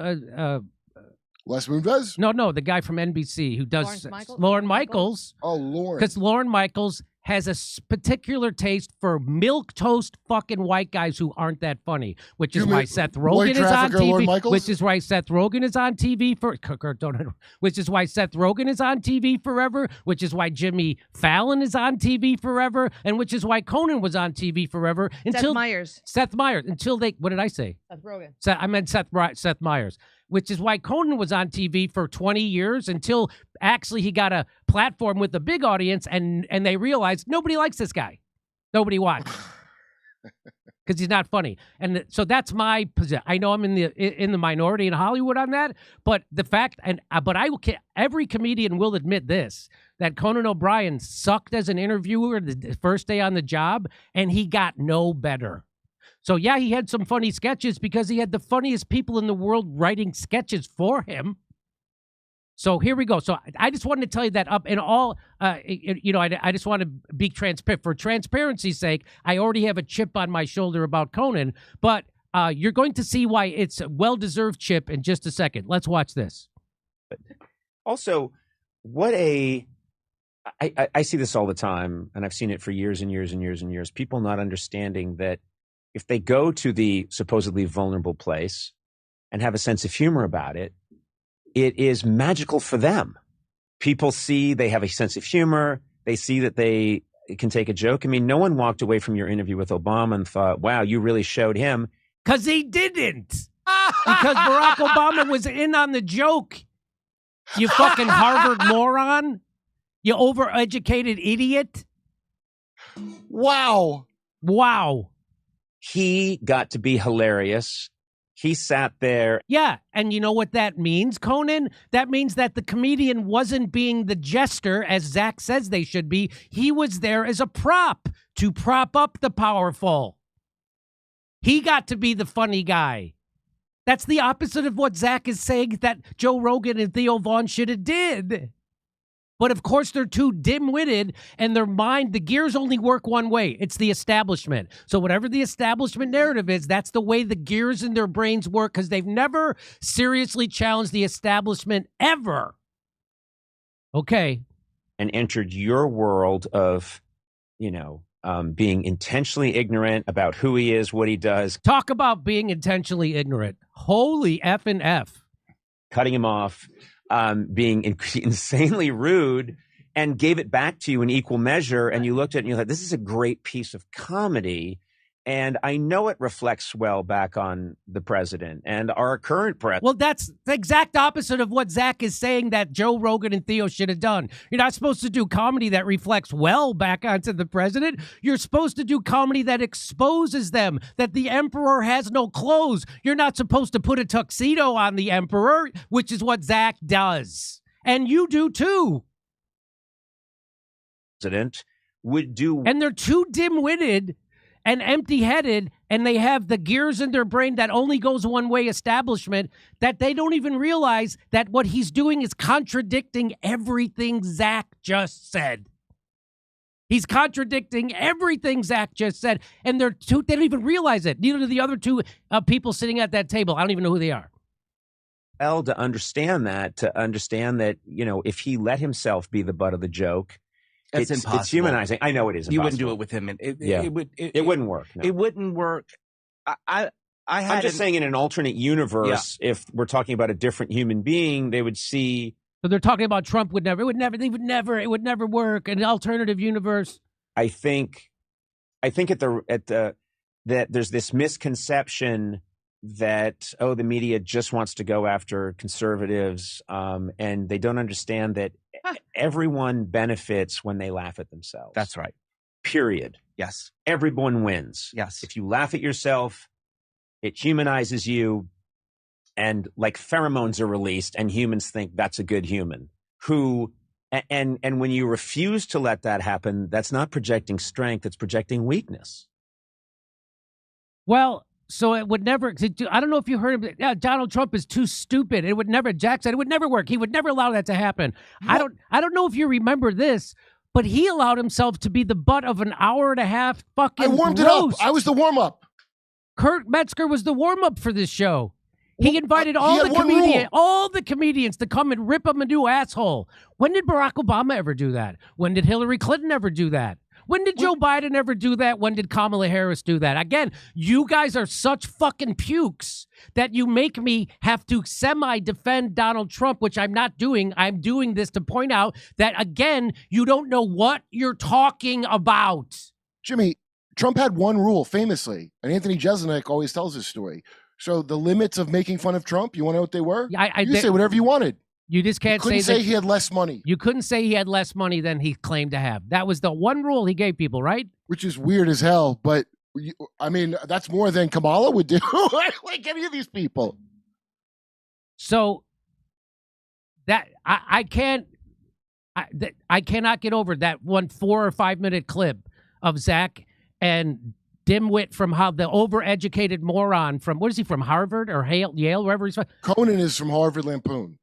Les Moonves? No, the guy from NBC who does Lorne Michaels. Oh, Lorne. Because Lorne Michaels has a particular taste for milquetoast fucking white guys who aren't that funny, which is why Seth Rogen is on TV. Which is why Seth Rogen is on TV for. Which is why Seth Rogen is on TV forever. Which is why Jimmy Fallon is on TV forever, and which is why Conan was on TV forever until Seth Meyers. Until they. What did I say? Seth Rogen. I meant Seth Meyers. Which is why Conan was on TV for 20 years until actually he got a platform with a big audience and they realized nobody likes this guy. Nobody watched because he's not funny. And so that's my position. I know I'm in the minority in Hollywood on that, but the fact every comedian will admit this, that Conan O'Brien sucked as an interviewer the first day on the job and he got no better. So, yeah, he had some funny sketches because he had the funniest people in the world writing sketches for him. So here we go. So I just wanted to tell you that up in all, I just want to be transparent. For transparency's sake, I already have a chip on my shoulder about Conan, but you're going to see why it's a well-deserved chip in just a second. Let's watch this. Also, I see this all the time, and I've seen it for years and years and years and years. People not understanding that if they go to the supposedly vulnerable place and have a sense of humor about it, it is magical for them. People see they have a sense of humor. They see that they can take a joke. I mean, no one walked away from your interview with Obama and thought, wow, you really showed him. Because he didn't. Because Barack Obama was in on the joke. You fucking Harvard moron. You overeducated idiot. Wow. He got to be hilarious. He sat there. Yeah, and you know what that means, Conan? That means that the comedian wasn't being the jester, as Zach says they should be. He was there as a prop to prop up the powerful. He got to be the funny guy. That's the opposite of what Zach is saying that Joe Rogan and Theo Vaughn should have did. But of course, they're too dim-witted, and their mind, the gears only work one way. It's the establishment. So whatever the establishment narrative is, that's the way the gears in their brains work, because they've never seriously challenged the establishment ever. Okay. And entered your world of, being intentionally ignorant about who he is, what he does. Talk about being intentionally ignorant. Holy effing F. Cutting him off. Being insanely rude, and gave it back to you in equal measure. And you looked at it and you thought, this is a great piece of comedy. And I know it reflects well back on the president and our current president. Well, that's the exact opposite of what Zach is saying that Joe Rogan and Theo should have done. You're not supposed to do comedy that reflects well back onto the president. You're supposed to do comedy that exposes them, that the emperor has no clothes. You're not supposed to put a tuxedo on the emperor, which is what Zach does. And you do too. President would do. And they're too dim-witted and empty-headed, and they have the gears in their brain that only goes one way establishment, that they don't even realize that what he's doing is contradicting everything Zach just said. He's contradicting everything Zach just said, and they don't even realize it. Neither do the other two people sitting at that table. I don't even know who they are. Well, to understand that, if he let himself be the butt of the joke, It's impossible. It's humanizing. I know it is impossible. You wouldn't do it with him. It wouldn't work. No. It wouldn't work. I'm just saying in an alternate universe, if we're talking about a different human being, they would see. So they're talking about Trump it would never work. An alternative universe. I think that there's this misconception that, the media just wants to go after conservatives, and they don't understand that everyone benefits when they laugh at themselves. That's right. Period. Yes. Everyone wins. Yes. If you laugh at yourself, it humanizes you, and like pheromones are released, and humans think that's a good human. And when you refuse to let that happen, that's not projecting strength, it's projecting weakness. Well, so it would never, I don't know if you heard him, Donald Trump is too stupid. It would never, Jack said it would never work. He would never allow that to happen. What? I don't know if you remember this, but he allowed himself to be the butt of an hour-and-a-half fucking I warmed roast. it up. I was the warm-up. Kurt Metzger was the warm-up for this show. He Well, invited he all had one rule. all the comedians to come and rip him a new asshole. When did Barack Obama ever do that? When did Hillary Clinton ever do that? When did Joe Biden ever do that? When did Kamala Harris do that? Again, you guys are such fucking pukes that you make me have to semi-defend Donald Trump, which I'm not doing. I'm doing this to point out that, again, you don't know what you're talking about. Jimmy, Trump had one rule famously, and Anthony Jeselnik always tells this story. So the limits of making fun of Trump, you want to know what they were? You say whatever you wanted. You just can't couldn't say he had less money. You couldn't say he had less money than he claimed to have. That was the one rule he gave people, right? Which is weird as hell, but that's more than Kamala would do, like any of these people. So that I cannot get over that 4 or 5 minute clip of Zach and dimwit from how the overeducated moron from, what is he, from Harvard or Yale, wherever he's from? Conan is from Harvard Lampoon.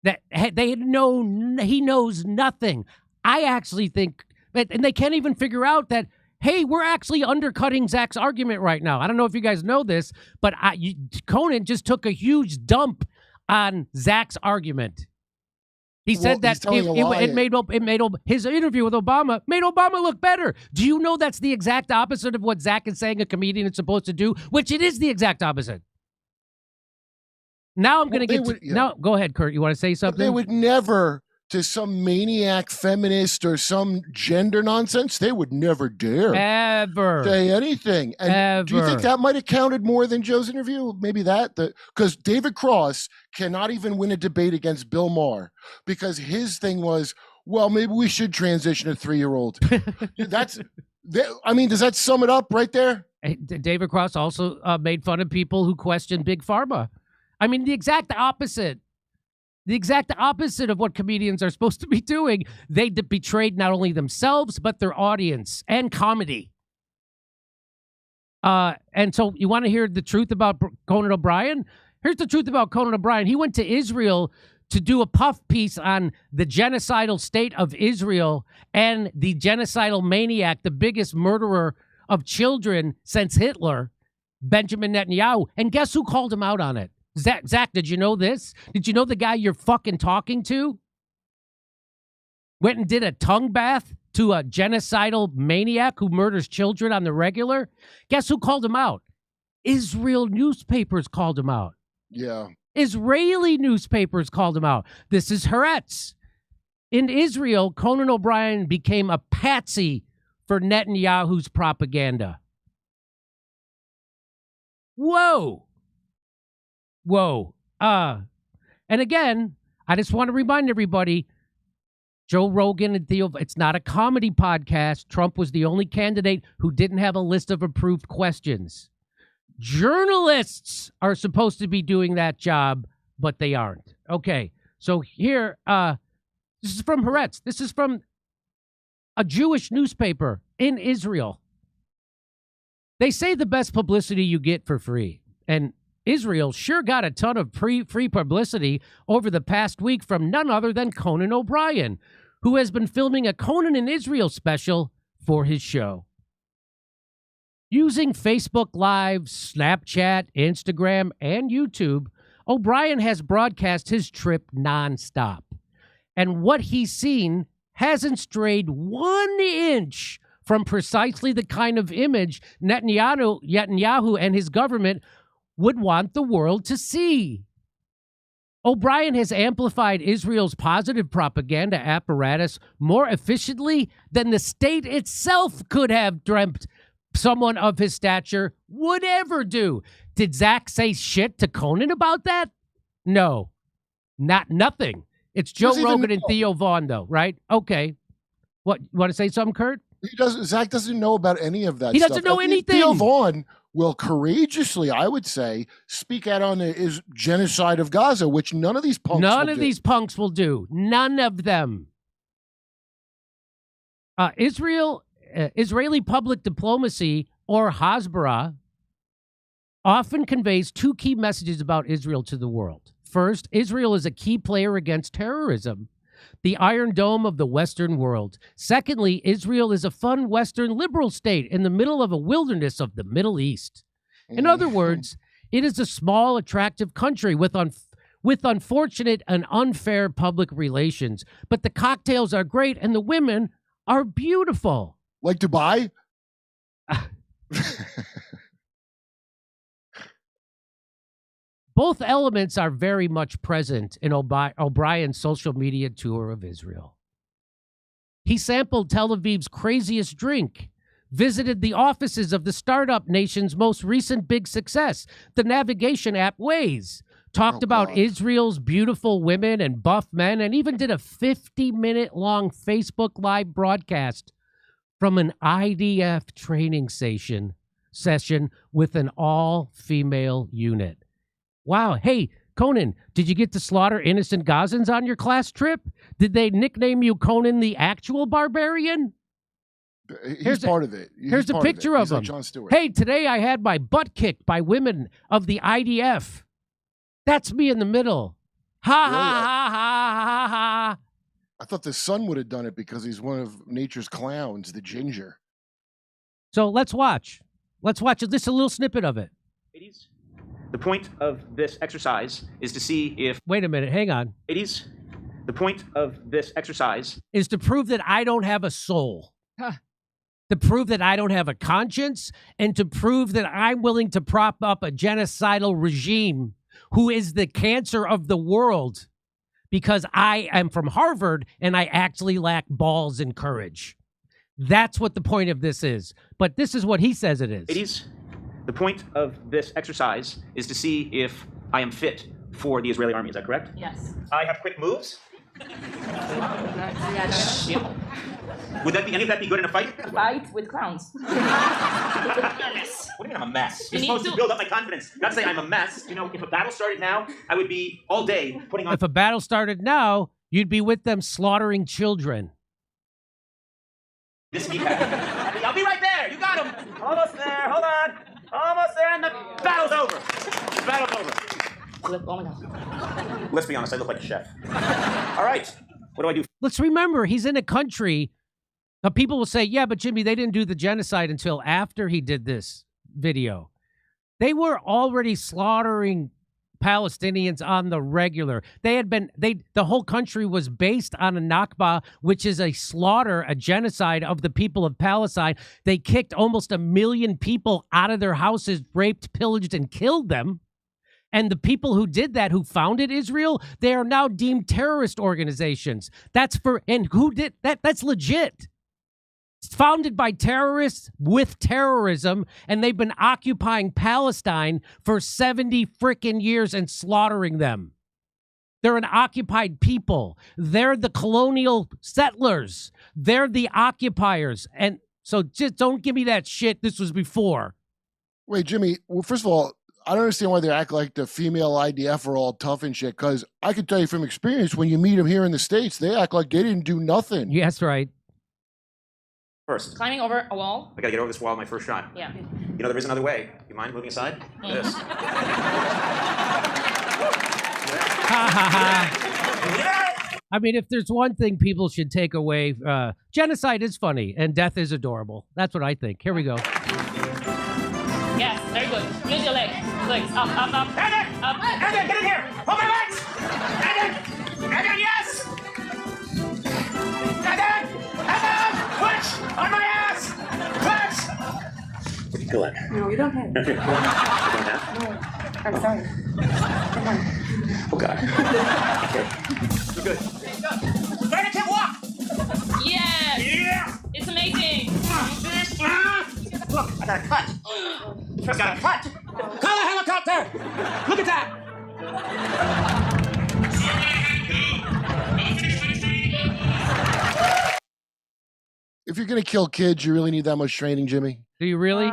That he knows nothing. I actually think, and they can't even figure out that, hey, we're actually undercutting Zach's argument right now. I don't know if you guys know this, but Conan just took a huge dump on Zach's argument. He said that it made his interview with Obama made Obama look better. Do you know that's the exact opposite of what Zach is saying a comedian is supposed to do? Which it is the exact opposite. Now I'm going to get to... No, go ahead, Kurt. You want to say something? But they would never, to some maniac feminist or some gender nonsense, they would never dare ever say anything. And do you think that might have counted more than Joe's interview? Maybe because David Cross cannot even win a debate against Bill Maher because his thing was, well, maybe we should transition a 3-year-old. Does that sum it up right there? David Cross also made fun of people who questioned Big Pharma. I mean, the exact opposite of what comedians are supposed to be doing. They betrayed not only themselves, but their audience and comedy. And so you want to hear the truth about Conan O'Brien? Here's the truth about Conan O'Brien. He went to Israel to do a puff piece on the genocidal state of Israel and the genocidal maniac, the biggest murderer of children since Hitler, Benjamin Netanyahu. And guess who called him out on it? Zach, did you know this? Did you know the guy you're fucking talking to went and did a tongue bath to a genocidal maniac who murders children on the regular? Guess who called him out? Israel newspapers called him out. Yeah. Israeli newspapers called him out. This is Haaretz. In Israel, Conan O'Brien became a patsy for Netanyahu's propaganda. Whoa. And again, I just want to remind everybody, Joe Rogan and Theo, it's not a comedy podcast. Trump was the only candidate who didn't have a list of approved questions. Journalists are supposed to be doing that job, but they aren't. Okay, so here, this is from Haaretz. This is from a Jewish newspaper in Israel. They say the best publicity you get for free. And Israel sure got a ton of free publicity over the past week from none other than Conan O'Brien, who has been filming a Conan in Israel special for his show. Using Facebook Live, Snapchat, Instagram, and YouTube, O'Brien has broadcast his trip nonstop. And what he's seen hasn't strayed 1 inch from precisely the kind of image Netanyahu and his government would want the world to see. O'Brien has amplified Israel's positive propaganda apparatus more efficiently than the state itself could have dreamt someone of his stature would ever do. Did Zach say shit to Conan about that? No, nothing. It's Joe Rogan and Theo Vaughn, though, right? Okay. What, you want to say something, Kurt? Zach doesn't know about any of that He stuff. doesn't know anything. Theo Vaughn will courageously, I would say, speak out on the genocide of Gaza, which none of these punks will do. None of them. Israeli public diplomacy, or Hasbara, often conveys two key messages about Israel to the world. First, Israel is a key player against terrorism, the Iron Dome of the Western world. Secondly, Israel is a fun Western liberal state in the middle of a wilderness of the Middle East. In other words, it is a small, attractive country with unfortunate and unfair public relations. But the cocktails are great and the women are beautiful. Like Dubai? Both elements are very much present in O'Brien's social media tour of Israel. He sampled Tel Aviv's craziest drink, visited the offices of the startup nation's most recent big success, the navigation app Waze, talked about Israel's beautiful women and buff men, and even did a 50-minute-long Facebook Live broadcast from an IDF training session with an all-female unit. Wow. Hey, Conan, did you get to slaughter innocent Gazans on your class trip? Did they nickname you Conan the Actual Barbarian? Here's part of it. Here's a picture of him. Like Jon Stewart. Hey, today I had my butt kicked by women of the IDF. That's me in the middle. Ha, Really? ha, ha, ha, ha, ha. I thought the son would have done it because he's one of nature's clowns, the ginger. So let's watch. Let's watch just a little snippet of it. Ladies, the point of this exercise is to see if... Wait a minute. Hang on. Ladies, the point of this exercise... is to prove that I don't have a soul. To prove that I don't have a conscience, and to prove that I'm willing to prop up a genocidal regime who is the cancer of the world because I am from Harvard and I actually lack balls and courage. That's what the point of this is. But this is what he says it is. Ladies, the point of this exercise is to see if I am fit for the Israeli army. Is that correct? Yes. I have quick moves. Would any of that be good in a fight? Fight with clowns. I'm a mess. What do you mean I'm a mess? You're supposed to build up my confidence, not say I'm a mess. You know, if a battle started now, I would be all day putting on... If a battle started now, you'd be with them slaughtering children. This knee pad. I'll be right there. You got him. Almost there. Hold on. Almost there, and the battle's over. The battle's over. Let's be honest, I look like a chef. All right. What do I do? Let's remember, he's in a country. People will say, yeah, but Jimmy, they didn't do the genocide until after he did this video. They were already slaughtering Palestinians on the regular. The whole country was based on a Nakba, which is a slaughter, a genocide of the people of Palestine. They kicked almost 1 million people out of their houses, raped, pillaged, and killed them. And the people who did that, who founded Israel, they are now deemed terrorist organizations. And who did that? That's legit. It's founded by terrorists with terrorism, and they've been occupying Palestine for 70 frickin' years and slaughtering them. They're an occupied people. They're the colonial settlers. They're the occupiers. And so just don't give me that shit. This was before. Wait, Jimmy, well, first of all, I don't understand why they act like the female IDF are all tough and shit, because I can tell you from experience, when you meet them here in the States, they act like they didn't do nothing. Yeah, that's right. First, Climbing over a wall? I gotta get over this wall my first shot. Yeah. You know, there is another way. You mind moving aside? This. I mean, if there's one thing people should take away, genocide is funny and death is adorable. That's what I think. Here we go. Yes, very good. Use your legs. Legs. Up, up, up. Evan! Up. Evan, get in here! Hold my legs! Evan! Evan, yes! Evan! Evan! Push! On my ass! Push! What are you doing? No, you don't have. You doing that? No, I'm sorry. Come on. Oh, God. Okay. You're good. Ready to walk! Yes! Yeah! It's amazing! Look, I got a cut. I got a cut. Call a helicopter! Look at that! If you're going to kill kids, you really need that much training, Jimmy? Do you really?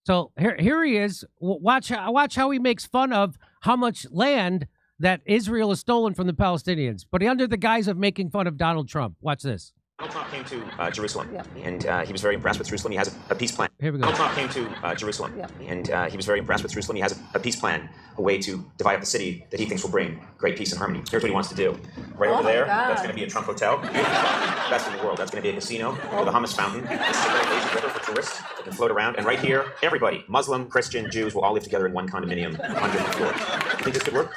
So here he is. Watch how he makes fun of how much land that Israel has stolen from the Palestinians, but under the guise of making fun of Donald Trump. Watch this. Donald Trump came to Jerusalem, and he was very impressed with Jerusalem. He has a peace plan. Here we go. Donald Trump came to Jerusalem, and he was very impressed with Jerusalem. He has a peace plan, a way to divide up the city that he thinks will bring great peace and harmony. Here's what he wants to do. Right over there, that's going to be a Trump hotel. Best in the world. That's going to be a casino with a hummus fountain. This is a great lazy river for tourists that can float around. And right here, everybody, Muslim, Christian, Jews, will all live together in one condominium on different floors. You think this could work?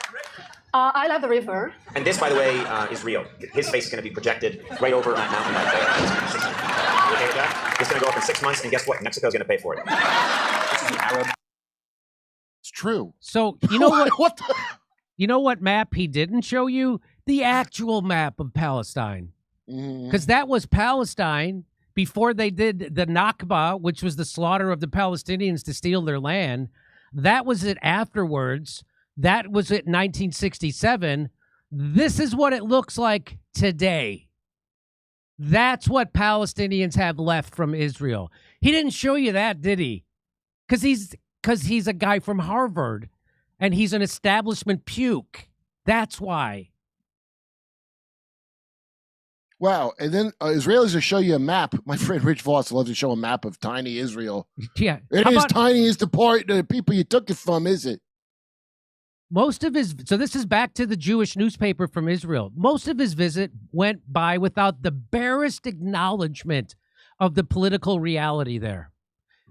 I love the river. And this, by the way, is real. His face is going to be projected right over that mountain right there. You okay with that? It's going to go up in 6 months, and guess what? Mexico's going to pay for it. This is the Arab. It's true. So you know what? What the? You know what map he didn't show you? The actual map of Palestine, because that was Palestine before they did the Nakba, which was the slaughter of the Palestinians to steal their land. That was it afterwards. That was it in 1967. This is what it looks like today. That's what Palestinians have left from Israel. He didn't show you that, did he? Because he's a guy from Harvard, and he's an establishment puke. That's why. Wow. And then Israelis will show you a map. My friend Rich Voss loves to show a map of tiny Israel. Yeah. It ain't as tiny as the people you took it from, is it? Most of his, so this is back to the Jewish newspaper from Israel. Most of his visit went by without the barest acknowledgement of the political reality there.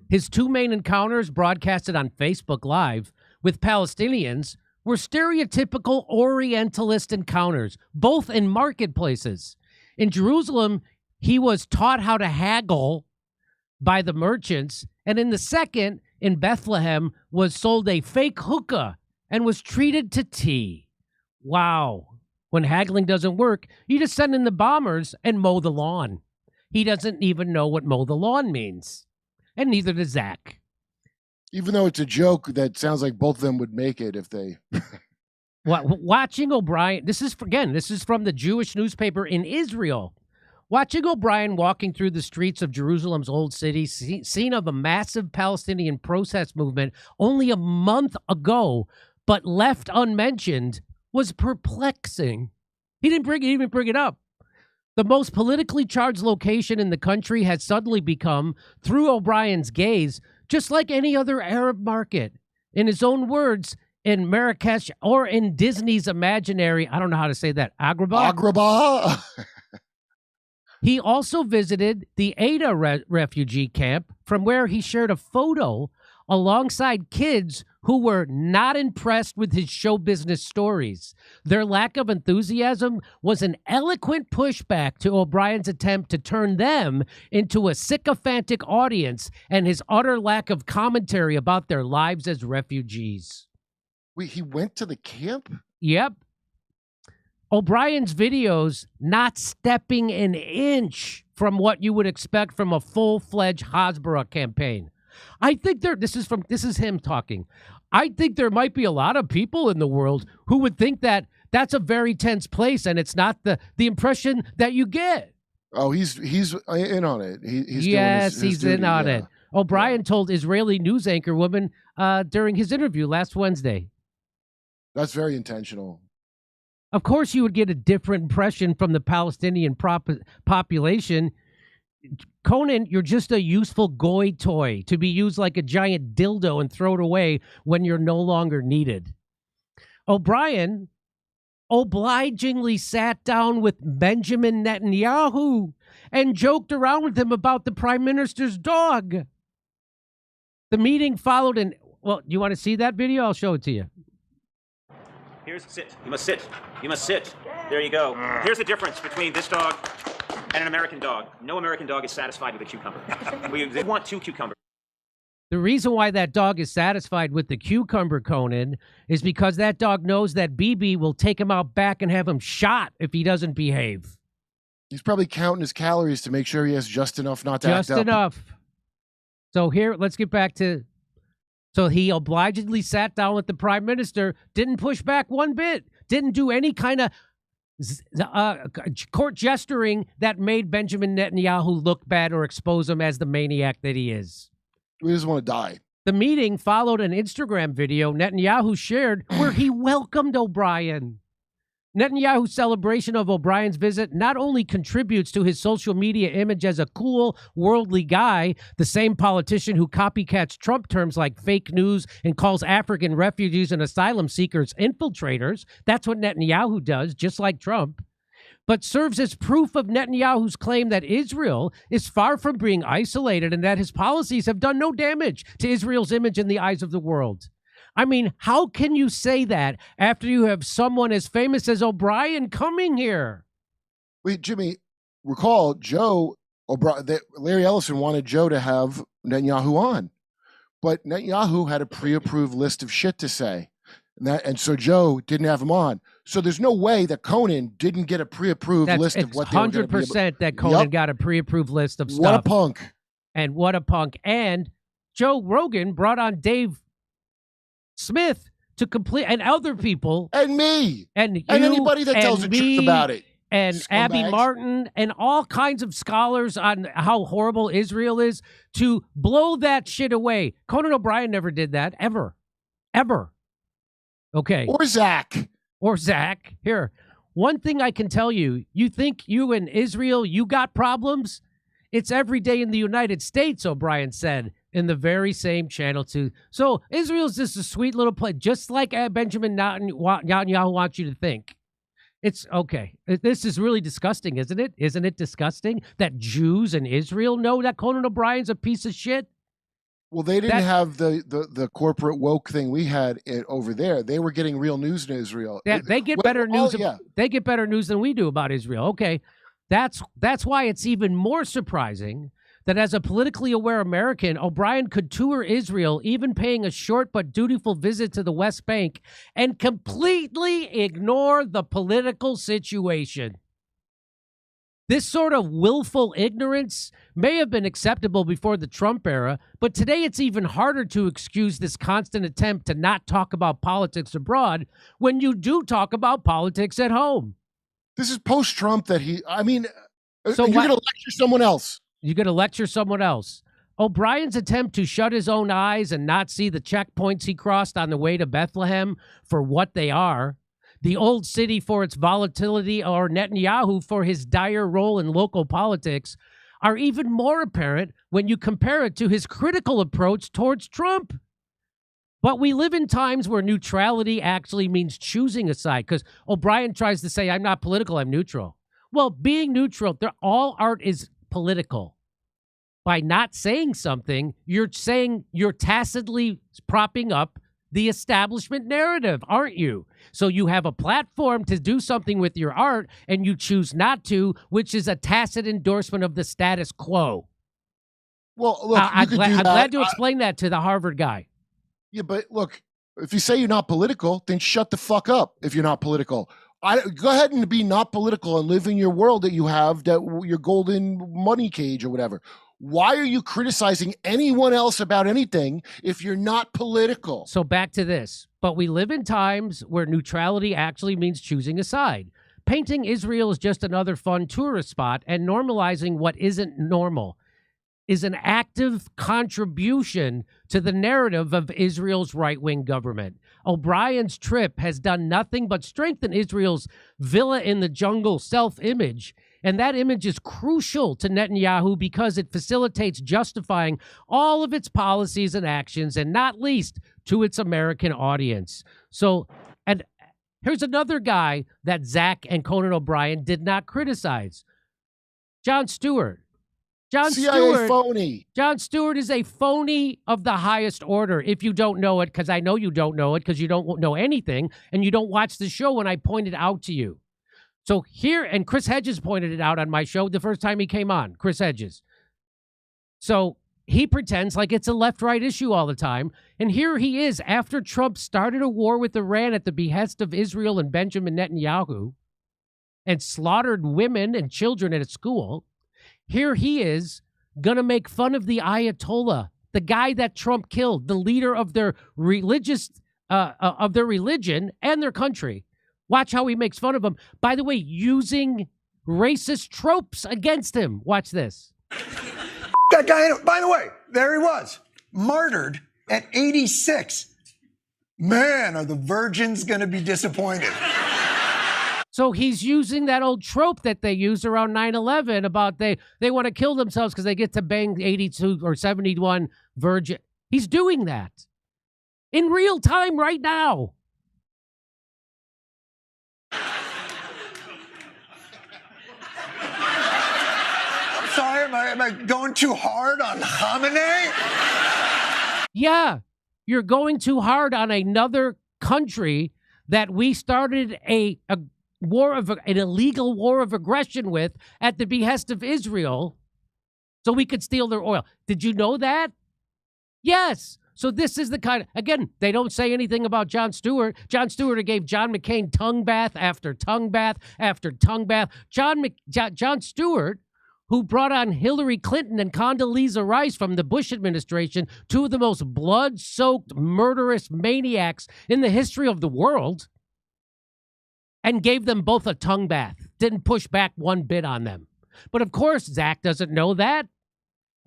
His two main encounters, broadcasted on Facebook Live with Palestinians, were stereotypical Orientalist encounters, both in marketplaces. In Jerusalem, he was taught how to haggle by the merchants, and in the second, in Bethlehem, was sold a fake hookah and was treated to tea. Wow. When haggling doesn't work, you just send in the bombers and mow the lawn. He doesn't even know what mow the lawn means. And neither does Zach. Even though it's a joke, that sounds like both of them would make it if they... Watching O'Brien, this is from the Jewish newspaper in Israel. Watching O'Brien walking through the streets of Jerusalem's old city, scene of a massive Palestinian protest movement only a month ago, but left unmentioned, was perplexing. He didn't even bring it up. The most politically charged location in the country has suddenly become, through O'Brien's gaze, just like any other Arab market. In his own words, in Marrakesh or in Disney's imaginary, I don't know how to say that, Agrabah? Agrabah? He also visited the Ada refugee camp, from where he shared a photo alongside kids who were not impressed with his show business stories. Their lack of enthusiasm was an eloquent pushback to O'Brien's attempt to turn them into a sycophantic audience and his utter lack of commentary about their lives as refugees. Wait, he went to the camp? Yep. O'Brien's videos not stepping an inch from what you would expect from a full-fledged Hasbara campaign. I think this is him talking. I think there might be a lot of people in the world who would think that that's a very tense place, and it's not the impression that you get. Oh, he's in on it. He's he's duty, in on it. O'Brien told Israeli news anchor woman during his interview last Wednesday. That's very intentional. Of course, you would get a different impression from the Palestinian population. Conan, you're just a useful goy toy to be used like a giant dildo and thrown away when you're no longer needed. O'Brien obligingly sat down with Benjamin Netanyahu and joked around with him about the prime minister's dog. The meeting followed do you want to see that video? I'll show it to you. Here's sit. You must sit. You must sit. There you go. Here's the difference between this dog and an American dog. No American dog is satisfied with a cucumber. They want 2 cucumbers. The reason why that dog is satisfied with the cucumber, Conan, is because that dog knows that BB will take him out back and have him shot if he doesn't behave. He's probably counting his calories to make sure he has just enough not to act up. Just enough. So here, let's get back to... So he obligingly sat down with the prime minister, didn't push back one bit, didn't do any kind of court gesturing that made Benjamin Netanyahu look bad or expose him as the maniac that he is. He doesn't want to die. The meeting followed an Instagram video Netanyahu shared where he welcomed O'Brien. Netanyahu's celebration of O'Brien's visit not only contributes to his social media image as a cool, worldly guy, the same politician who copycats Trump terms like fake news and calls African refugees and asylum seekers infiltrators. That's what Netanyahu does, just like Trump. But serves as proof of Netanyahu's claim that Israel is far from being isolated and that his policies have done no damage to Israel's image in the eyes of the world. I mean, how can you say that after you have someone as famous as O'Brien coming here? Wait, Jimmy, recall Larry Ellison wanted Joe to have Netanyahu on, but Netanyahu had a pre-approved list of shit to say, and so Joe didn't have him on. So there's no way that Conan didn't get a pre-approved list of what they were going to be able... 100% that Conan got a pre-approved list of stuff. What a punk. And what a punk. And Joe Rogan brought on Dave Smith to complete, and other people, and me, and anybody that tells the truth about it, and scumbags. Abby Martin, and all kinds of scholars on how horrible Israel is to blow that shit away. Conan O'Brien never did that, ever. Okay. Or Zach. Here, one thing I can tell you: you think you in Israel, you got problems? It's every day in the United States, O'Brien said in the very same channel too. So Israel's just a sweet little place, just like Benjamin Netanyahu wants you to think. It's okay. This is really disgusting, isn't it? Isn't it disgusting that Jews in Israel know that Conan O'Brien's a piece of shit? Well, they didn't have the corporate woke thing we had over there. They were getting real news in Israel. They get better news. They get better news than we do about Israel. Okay, that's why it's even more surprising that as a politically aware American, O'Brien could tour Israel, even paying a short but dutiful visit to the West Bank, and completely ignore the political situation. This sort of willful ignorance may have been acceptable before the Trump era, but today it's even harder to excuse this constant attempt to not talk about politics abroad when you do talk about politics at home. This is post-Trump that you're going to lecture someone else. You're going to lecture someone else. O'Brien's attempt to shut his own eyes and not see the checkpoints he crossed on the way to Bethlehem for what they are, the old city for its volatility or Netanyahu for his dire role in local politics, are even more apparent when you compare it to his critical approach towards Trump. But we live in times where neutrality actually means choosing a side, because O'Brien tries to say, I'm not political, I'm neutral. Well, being neutral, all art is political. By not saying something, you're tacitly propping up the establishment narrative, aren't you? So you have a platform to do something with your art, and you choose not to, which is a tacit endorsement of the status quo. Well, look, I'm glad to explain that to the Harvard guy. Yeah, but look, if you say you're not political, then shut the fuck up if you're not political. Go ahead and be not political and live in your world that you have, that your golden money cage or whatever. Why are you criticizing anyone else about anything if you're not political? So back to this. But we live in times where neutrality actually means choosing a side. Painting Israel as just another fun tourist spot and normalizing what isn't normal is an active contribution to the narrative of Israel's right-wing government. O'Brien's trip has done nothing but strengthen Israel's villa in the jungle self-image, and that image is crucial to Netanyahu because it facilitates justifying all of its policies and actions, and not least to its American audience. So, and here's another guy that Zach and Conan O'Brien did not criticize. Jon Stewart. CIA phony. Jon Stewart is a phony of the highest order. If you don't know it, because I know you don't know it, because you don't know anything, and you don't watch the show when I point it out to you. So here, and Chris Hedges pointed it out on my show the first time he came on, Chris Hedges. So he pretends like it's a left-right issue all the time. And here he is, after Trump started a war with Iran at the behest of Israel and Benjamin Netanyahu and slaughtered women and children at a school. Here he is going to make fun of the Ayatollah, the guy that Trump killed, the leader of their religious, of their religion and their country. Watch how he makes fun of him. By the way, using racist tropes against him. Watch this. That guy, by the way, there he was, martyred at 86. Man, are the virgins going to be disappointed. So he's using that old trope that they used around 9/11 about they want to kill themselves because they get to bang 82 or 71 virgin. He's doing that in real time right now. I'm sorry, am I going too hard on Khamenei? Yeah, you're going too hard on another country that we started an illegal war of aggression with at the behest of Israel so we could steal their oil. Did you know that? Yes. So this is the kind of, again, they don't say anything about Jon Stewart. Jon Stewart gave John McCain tongue bath after tongue bath after tongue bath. Jon Stewart, who brought on Hillary Clinton and Condoleezza Rice from the Bush administration, two of the most blood-soaked, murderous maniacs in the history of the world, and gave them both a tongue bath. Didn't push back one bit on them. But of course, Zach doesn't know that.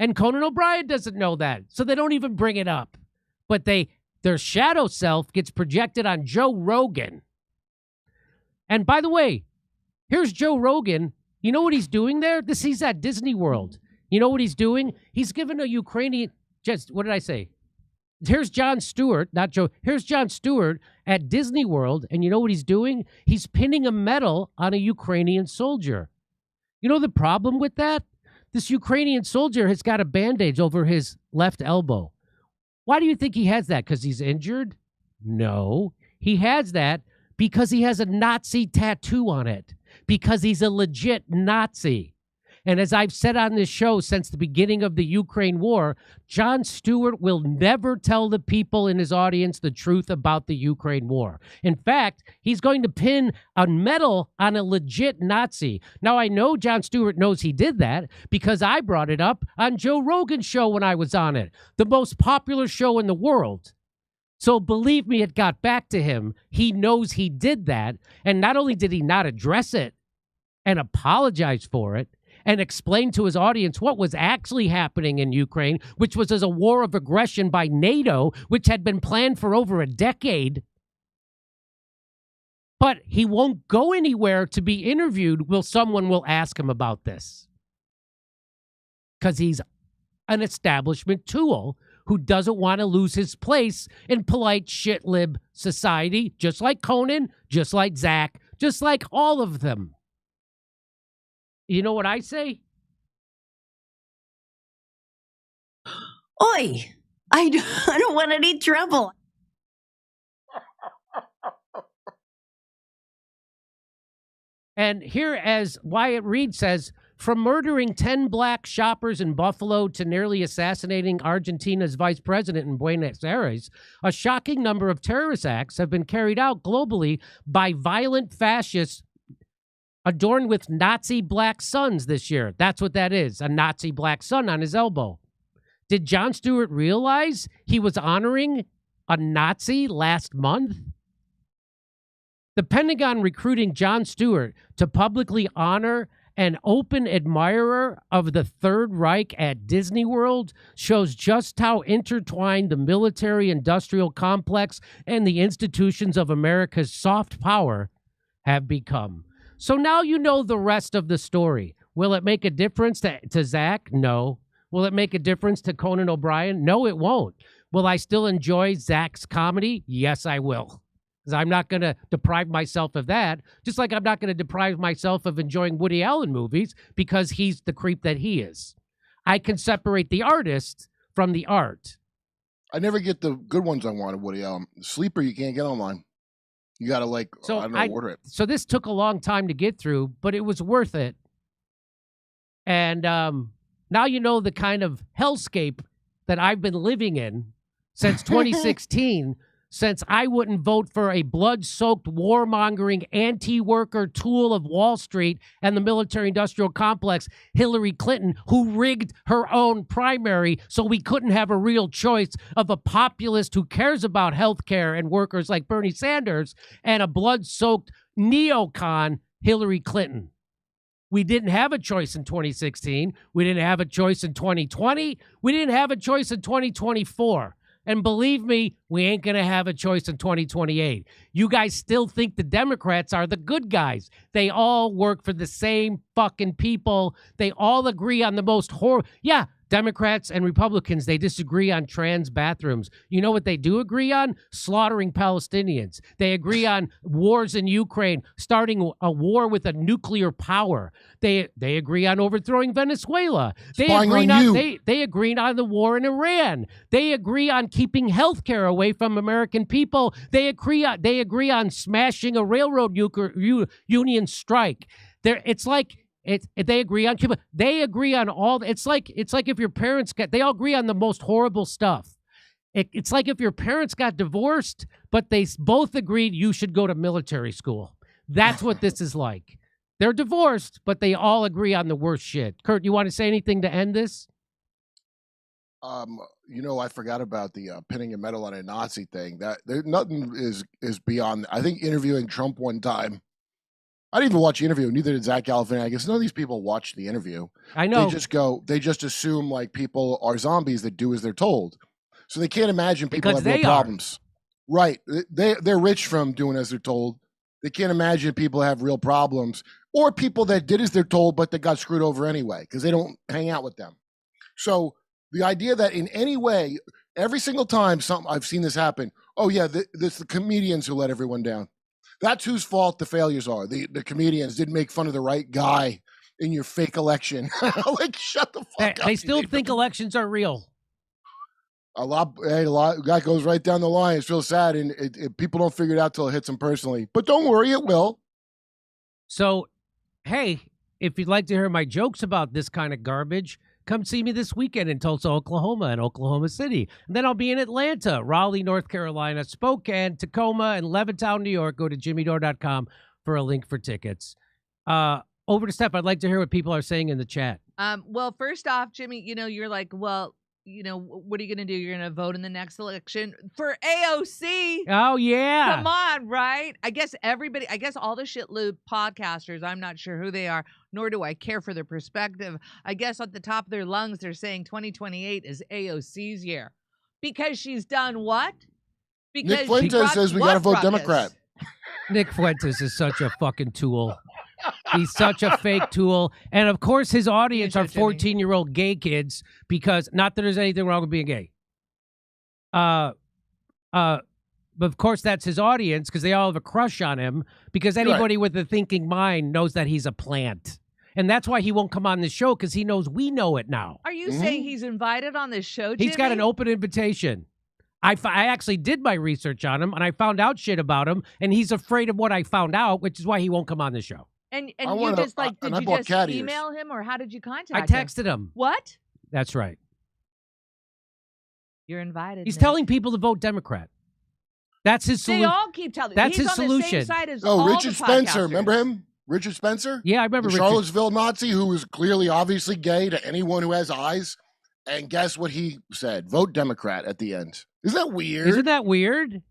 And Conan O'Brien doesn't know that. So they don't even bring it up. But their shadow self gets projected on Joe Rogan. And by the way, here's Joe Rogan. You know what he's doing there? He's at Disney World. You know what he's doing? He's given a Ukrainian, what did I say? Here's Jon Stewart, not Joe. Here's Jon Stewart at Disney World, and you know what he's doing? He's pinning a medal on a Ukrainian soldier. You know the problem with that? This Ukrainian soldier has got a bandage over his left elbow. Why do you think he has that? Because he's injured? No. He has that because he has a Nazi tattoo on it. Because he's a legit Nazi. And as I've said on this show since the beginning of the Ukraine war, Jon Stewart will never tell the people in his audience the truth about the Ukraine war. In fact, he's going to pin a medal on a legit Nazi. Now, I know Jon Stewart knows he did that because I brought it up on Joe Rogan's show when I was on it, the most popular show in the world. So believe me, it got back to him. He knows he did that. And not only did he not address it and apologize for it, and explain to his audience what was actually happening in Ukraine, which was as a war of aggression by NATO, which had been planned for over a decade. But he won't go anywhere to be interviewed while someone will ask him about this. Because he's an establishment tool who doesn't want to lose his place in polite shit-lib society, just like Conan, just like Zach, just like all of them. You know what I say? Oi, I don't want any trouble. And here, as Wyatt Reed says, From murdering 10 black shoppers in Buffalo to nearly assassinating Argentina's vice president in Buenos Aires, a shocking number of terrorist acts have been carried out globally by violent fascists adorned with Nazi black suns this year. That's what that is, a Nazi black sun on his elbow. Did Jon Stewart realize he was honoring a Nazi last month? The Pentagon recruiting Jon Stewart to publicly honor an open admirer of the Third Reich at Disney World shows just how intertwined the military-industrial complex and the institutions of America's soft power have become. So now you know the rest of the story. Will it make a difference to Zach? No. Will it make a difference to Conan O'Brien? No, it won't. Will I still enjoy Zach's comedy? Yes, I will. Because I'm not going to deprive myself of that, just like I'm not going to deprive myself of enjoying Woody Allen movies because he's the creep that he is. I can separate the artist from the art. I never get the good ones I want of Woody Allen. Sleeper, you can't get online. You got to, like, I don't know, order it. So this took a long time to get through, but it was worth it. And now you know the kind of hellscape that I've been living in since 2016, since I wouldn't vote for a blood-soaked, warmongering, anti-worker tool of Wall Street and the military-industrial complex, Hillary Clinton, who rigged her own primary so we couldn't have a real choice of a populist who cares about health care and workers like Bernie Sanders, and a blood-soaked neocon, Hillary Clinton. We didn't have a choice in 2016. We didn't have a choice in 2020. We didn't have a choice in 2024. And believe me, we ain't going to have a choice in 2028. You guys still think the Democrats are the good guys. They all work for the same fucking people. They all agree on the most horrible. Yeah, Democrats and Republicans, they disagree on trans bathrooms. You know what they do agree on? Slaughtering Palestinians. They agree on wars in Ukraine, starting a war with a nuclear power. They agree on overthrowing Venezuela. They agree on the war in Iran. They agree on keeping health care away from American people. They agree on smashing a railroad union strike. They agree on Cuba. They agree on all. It's like if your parents they all agree on the most horrible stuff. It's like if your parents got divorced, but they both agreed you should go to military school. That's what this is like. They're divorced, but they all agree on the worst shit. Kurt, you want to say anything to end this? I forgot about the pinning a medal on a Nazi thing. Nothing is beyond. I think interviewing Trump one time. I didn't even watch the interview. Neither did Zach Galifianakis. None of these people watched the interview. I know. They just assume like people are zombies that do as they're told. So they can't imagine people have no problems. Right. They're rich from doing as they're told. They can't imagine people have real problems or people that did as they're told, but they got screwed over anyway because they don't hang out with them. So the idea that in any way, every single time I've seen this happen, oh yeah, it's the comedians who let everyone down. That's whose fault the failures are. The comedians didn't make fun of the right guy in your fake election. Like, shut the fuck up. They still think elections are real. A lot that goes right down the line. It's real sad, and people don't figure it out till it hits them personally. But don't worry, it will. So, hey, if you'd like to hear my jokes about this kind of garbage, come see me this weekend in Tulsa, Oklahoma, and Oklahoma City. And then I'll be in Atlanta, Raleigh, North Carolina, Spokane, Tacoma, and Levittown, New York. Go to jimmydore.com for a link for tickets. Over to Steph. I'd like to hear what people are saying in the chat. Well, first off, Jimmy, you're like, well, what are you going to do? You're going to vote in the next election for AOC. Oh, yeah. Come on, right? I guess all the shitload podcasters, I'm not sure who they are, nor do I care for their perspective. I guess at the top of their lungs, they're saying 2028 is AOC's year. Because she's done what? Because Nick Fuentes says we got to vote Democrat. Nick Fuentes is such a fucking tool. He's such a fake tool. And of course, his audience are 14-year-old gay kids because not that there's anything wrong with being gay. But of course, that's his audience because they all have a crush on him because anybody with a thinking mind knows that he's a plant. And that's why he won't come on the show because he knows we know it now. Are you saying he's invited on this show, Jimmy? He's got an open invitation. I actually did my research on him, and I found out shit about him, and he's afraid of what I found out, which is why he won't come on the show. And I you wanna- just like, and did I you bought just cat ears. email him or how did you contact I him? texted him. What? That's right. You're invited. He's Nick. telling people to vote Democrat. That's his They solution. all keep telling. That's He's his on solution. The same side as Oh, all Richard the Spencer. podcasters. Remember him? Richard Spencer? Yeah, I remember The Richard. Charlottesville Nazi who was clearly, obviously gay to anyone who has eyes. And guess what he said? Vote Democrat at the end. Isn't that weird? Isn't that weird?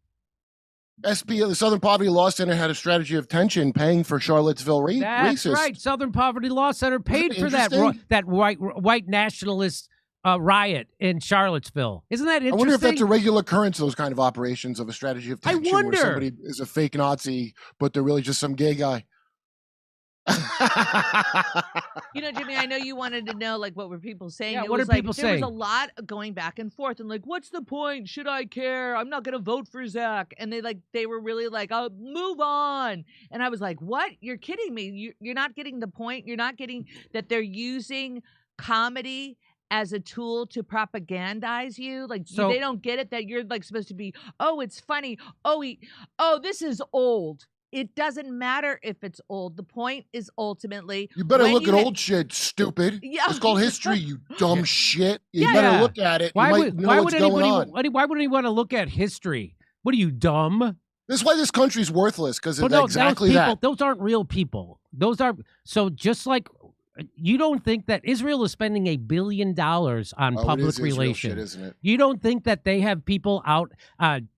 SB, the Southern Poverty Law Center, had a strategy of tension, paying for Charlottesville That's racist. right. Southern Poverty Law Center paid it for that interesting? that white nationalist riot in Charlottesville. Isn't that interesting? I wonder if that's a regular occurrence, those kind of operations of a strategy of tension wonder. where somebody is a fake Nazi, but they're really just some gay guy. You know, Jimmy, I know you wanted to know, like, what were people saying? Yeah, It what was are like, people there was saying? a lot going back and forth, and like, what's the point? Should I care? I'm not going to vote for Zach. And they were really like, oh, move on. And I was like, what? You're kidding me. You're not getting the point. You're not getting that they're using comedy as a tool to propagandize you. Like, So- they don't get it that you're like supposed to be, oh, it's funny. Oh, this is old. It doesn't matter if it's old. The point is ultimately You better when look you at ha- old shit, stupid. Yeah. It's called history, you dumb shit. You Yeah. better look at it. Why you might would know why what's would going anybody on. why would anyone want to look at history? What are you, dumb? This is why this country's worthless, because But of no, exactly those people, that. those aren't real people. Those are so just like you don't think that Israel is spending $1 billion on Oh, it public is Israel relations. shit, isn't it? You don't think that they have people out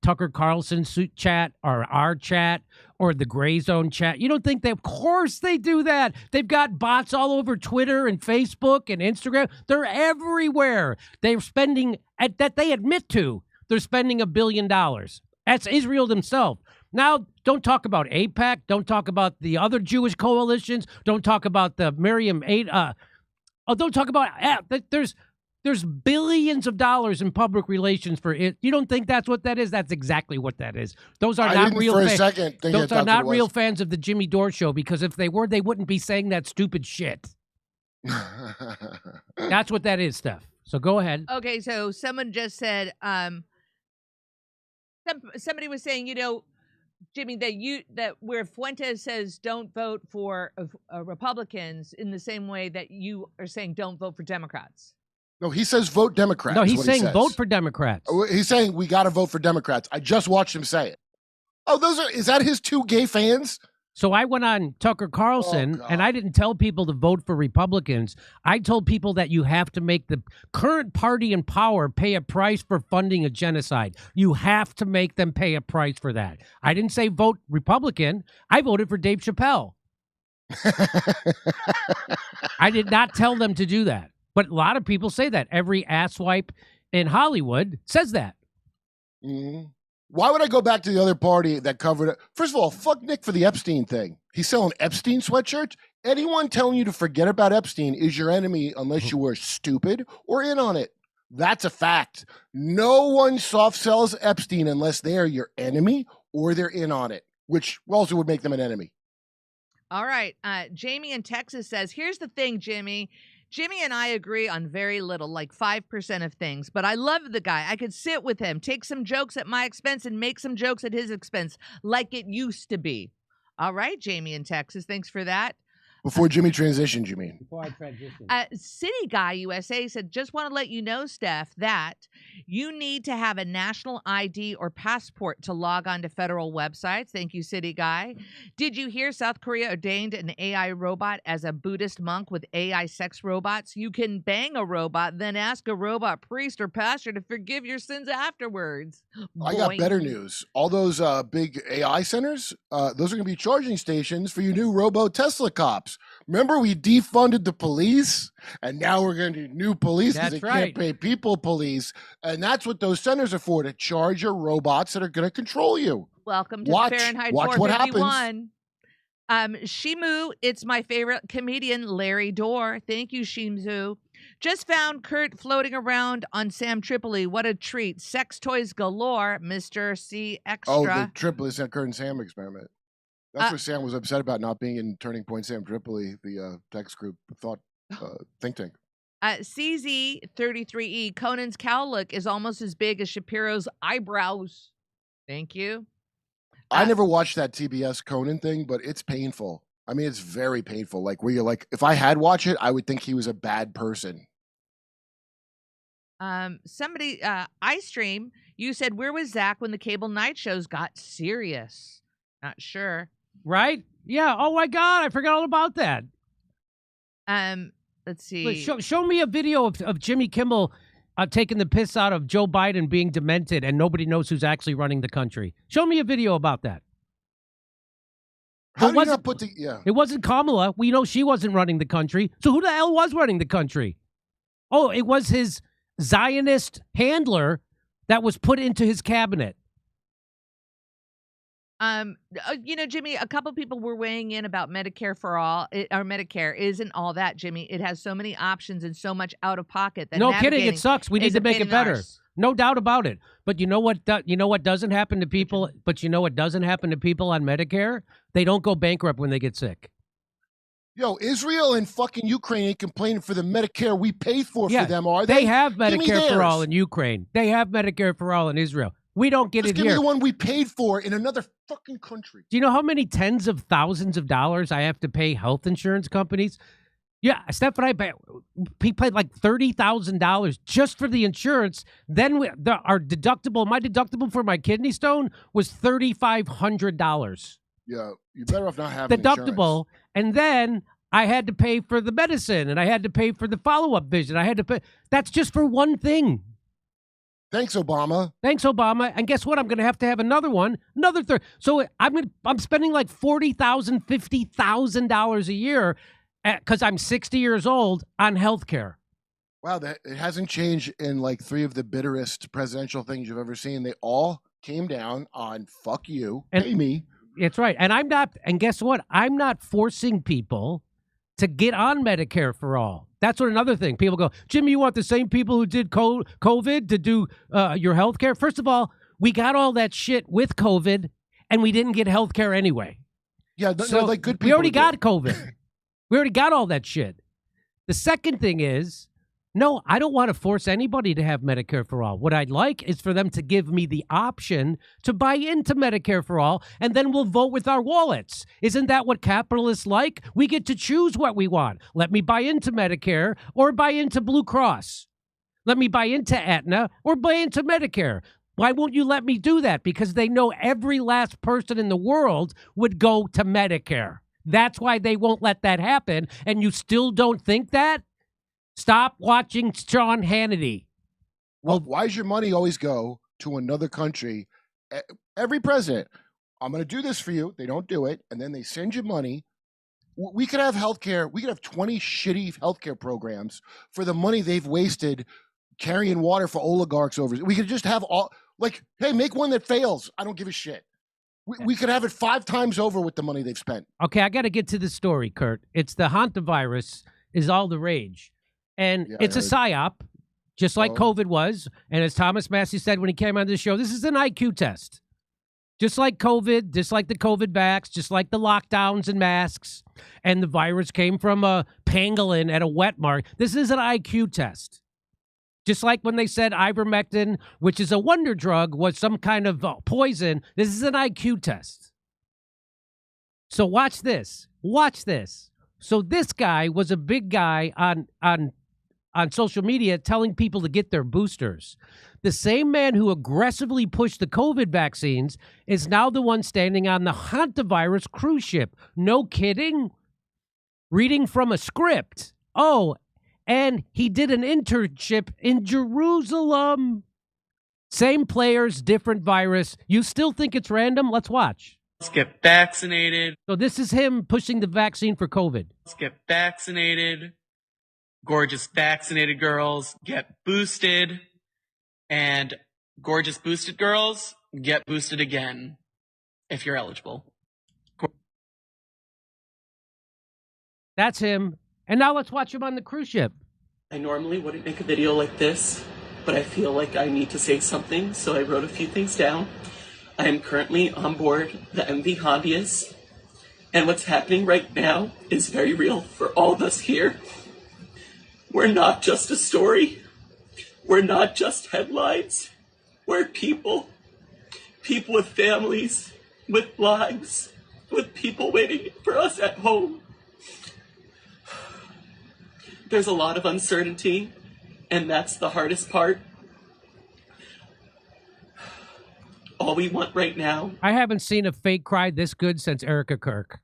Tucker Carlson's chat or our chat or the Gray Zone chat? You don't think they? Of course they do that. They've got bots all over Twitter and Facebook and Instagram. They're everywhere. They're spending that they admit to. They're spending $1 billion. That's Israel themselves. Now, don't talk about AIPAC. Don't talk about the other Jewish coalitions. Don't talk about the Miriam Aid. Don't talk about there's billions of dollars in public relations for it. You don't think that's what that is? That's exactly what that is. Those are I not didn't real. for a second think Those that's are what not it real was. fans of the Jimmy Dore show, because if they were, they wouldn't be saying that stupid shit. That's what that is, Steph. So go ahead. Okay, so someone just said, somebody was saying, you know, Jimmy, that where Fuentes says don't vote for Republicans in the same way that you are saying don't vote for Democrats. No, he says vote Democrats. No, is he's what he saying says. vote for Democrats. Oh, he's saying we got to vote for Democrats. I just watched him say it. Oh, is that his two gay fans? So I went on Tucker Carlson, and I didn't tell people to vote for Republicans. I told people that you have to make the current party in power pay a price for funding a genocide. You have to make them pay a price for that. I didn't say vote Republican. I voted for Dave Chappelle. I did not tell them to do that. But a lot of people say that. Every asswipe in Hollywood says that. Mm-hmm. Why would I go back to the other party that covered it? First of all, fuck Nick for the Epstein thing. He's selling Epstein sweatshirts. Anyone telling you to forget about Epstein is your enemy unless you were stupid or in on it. That's a fact. No one soft sells Epstein unless they are your enemy or they're in on it, which also would make them an enemy. All right. Jamie in Texas says, here's the thing, Jimmy. Jimmy and I agree on very little, like 5% of things, but I love the guy. I could sit with him, take some jokes at my expense and make some jokes at his expense like it used to be. All right, Jamie in Texas. Thanks for that. Before Jimmy transitioned, you mean? Before I transition. City Guy USA said, just want to let you know, Steph, that you need to have a national ID or passport to log on to federal websites. Thank you, City Guy. Did you hear South Korea ordained an AI robot as a Buddhist monk with AI sex robots? You can bang a robot, then ask a robot priest or pastor to forgive your sins afterwards. I got Boing. better news. All those big AI centers, those are going to be charging stations for your new robo Tesla cops. Remember, we defunded the police, and now we're going to do new police because they That's right. can't pay people police. And that's what those centers are for, to charge your robots that are going to control you. Welcome to Watch Fahrenheit what happens. 451. Shimu, it's my favorite comedian, Larry Dore. Thank you, Shimzu. Just found Kurt floating around on Sam Tripoli. What a treat. Sex toys galore, Mr. C Extra. Oh, the Tripoli Kurt and Sam experiment. That's what Sam was upset about, not being in Turning Point Sam Tripoli, the text group thought think tank. CZ33E, Conan's cow look is almost as big as Shapiro's eyebrows. Thank you. I never watched that TBS Conan thing, but it's painful. I mean, it's very painful. Like where you're like, if I had watched it, I would think he was a bad person. Somebody, iStream, you said, where was Zach when the cable night shows got serious? Not sure. Right? Yeah. Oh my God, I forgot all about that. Let's see. Show me a video of Jimmy Kimmel taking the piss out of Joe Biden being demented and nobody knows who's actually running the country. Show me a video about that. How do you not put the, It wasn't Kamala. We know she wasn't running the country. So who the hell was running the country? Oh, it was his Zionist handler that was put into his cabinet. Jimmy, a couple people were weighing in about Medicare for all. Or Medicare isn't all that, Jimmy. It has so many options and so much out of pocket that no kidding, it sucks. We need to make it better. No doubt about it. But you know what? You know what doesn't happen to people? But you know what doesn't happen to people on Medicare? They don't go bankrupt when they get sick. Yo, Israel and fucking Ukraine ain't complaining for the Medicare we pay for them, are they? They have Medicare for all in Ukraine. They have Medicare for all in Israel. We don't get it here. Give me the one we paid for in another fucking country. Do you know how many tens of thousands of dollars I have to pay health insurance companies? Yeah, Steph and I paid like $30,000 just for the insurance. Then our deductible, my deductible for my kidney stone was $3,500. Yeah, you're better off not having deductible. Insurance. And then I had to pay for the medicine, and I had to pay for the follow-up vision. I had to pay. That's just for one thing. Thanks, Obama. Thanks, Obama. And guess what? I'm going to have another one, another third. So I'm spending like $40,000, $50,000 a year because I'm 60 years old on health care. Wow, it hasn't changed in like 3 of the bitterest presidential things you've ever seen. They all came down on fuck you, pay me. It's right. And I'm not, and guess what? I'm not forcing people to get on Medicare for all. That's what another thing. People go, Jimmy, you want the same people who did COVID to do your health care? First of all, we got all that shit with COVID, and we didn't get health care anyway. Yeah, so like good people. We already got COVID. We already got all that shit. The second thing is, no, I don't want to force anybody to have Medicare for all. What I'd like is for them to give me the option to buy into Medicare for all, and then we'll vote with our wallets. Isn't that what capitalists like? We get to choose what we want. Let me buy into Medicare or buy into Blue Cross. Let me buy into Aetna or buy into Medicare. Why won't you let me do that? Because they know every last person in the world would go to Medicare. That's why they won't let that happen. And you still don't think that? Stop watching Sean Hannity. Well, why does your money always go to another country? Every president, I'm going to do this for you. They don't do it. And then they send you money. We could have healthcare. We could have 20 shitty healthcare programs for the money they've wasted carrying water for oligarchs over. We could just have all like, hey, make one that fails. I don't give a shit. We could have it 5 times over with the money they've spent. Okay, I got to get to the story, Kurt. It's the hantavirus is all the rage. And it's a psyop, just like COVID was. And as Thomas Massey said when he came on the show, this is an IQ test. Just like COVID, just like the COVID vax, just like the lockdowns and masks. And the virus came from a pangolin at a wet market. This is an IQ test. Just like when they said ivermectin, which is a wonder drug, was some kind of poison. This is an IQ test. So watch this. Watch this. So this guy was a big guy on social media telling people to get their boosters. The same man who aggressively pushed the COVID vaccines is now the one standing on the hantavirus cruise ship. No kidding. Reading from a script. Oh, and he did an internship in Jerusalem. Same players, different virus. You still think it's random? Let's watch. Let's get vaccinated. So this is him pushing the vaccine for COVID. Let's get vaccinated. Gorgeous vaccinated girls get boosted. And gorgeous boosted girls get boosted again if you're eligible. That's him. And now let's watch him on the cruise ship. I normally wouldn't make a video like this, but I feel like I need to say something, so I wrote a few things down. I am currently on board the MV Hondius, and what's happening right now is very real for all of us here. We're not just a story. We're not just headlines. We're people with families, with lives, with people waiting for us at home. There's a lot of uncertainty, and that's the hardest part. All we want right now. I haven't seen a fake cry this good since Erica Kirk.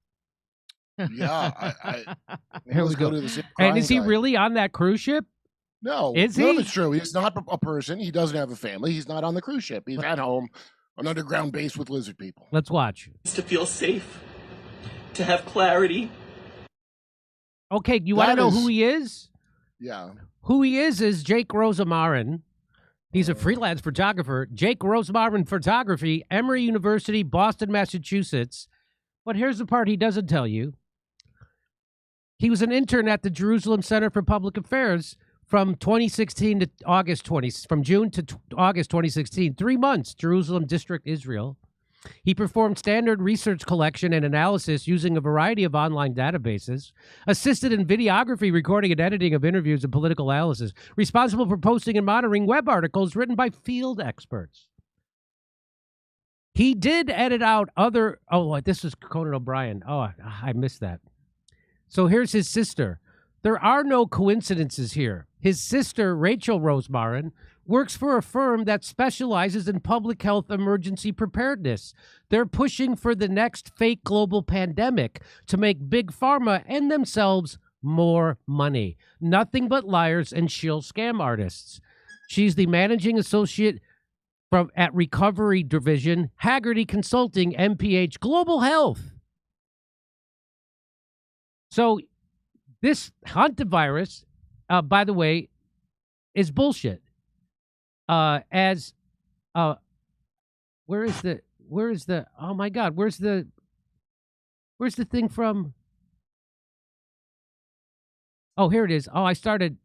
Yeah, Here we go. And is he really on that cruise ship? No, is none he? of it's true. He's not a person. He doesn't have a family. He's not on the cruise ship. He's at home, an underground base with lizard people. Let's watch. To feel safe, to have clarity. Okay, you want to know who he is? Yeah. Who he is Jake Rosemarin. He's a freelance photographer. Jake Rosemarin Photography, Emory University, Boston, Massachusetts. But here's the part he doesn't tell you. He was an intern at the Jerusalem Center for Public Affairs from 2016 to from June to August 2016. 3 months, Jerusalem District, Israel. He performed standard research collection and analysis using a variety of online databases, assisted in videography, recording, and editing of interviews and political analysis, responsible for posting and monitoring web articles written by field experts. He did edit out other... Oh, this is Conan O'Brien. Oh, I missed that. So here's his sister. There are no coincidences here. His sister, Rachel Rosemarin, works for a firm that specializes in public health emergency preparedness. They're pushing for the next fake global pandemic to make Big Pharma and themselves more money. Nothing but liars and shill scam artists. She's the managing associate at Recovery Division, Haggerty Consulting, MPH Global Health. So this hantavirus, by the way, is bullshit. Where is the oh my God, where's the thing from? Oh, here it is. Oh, I started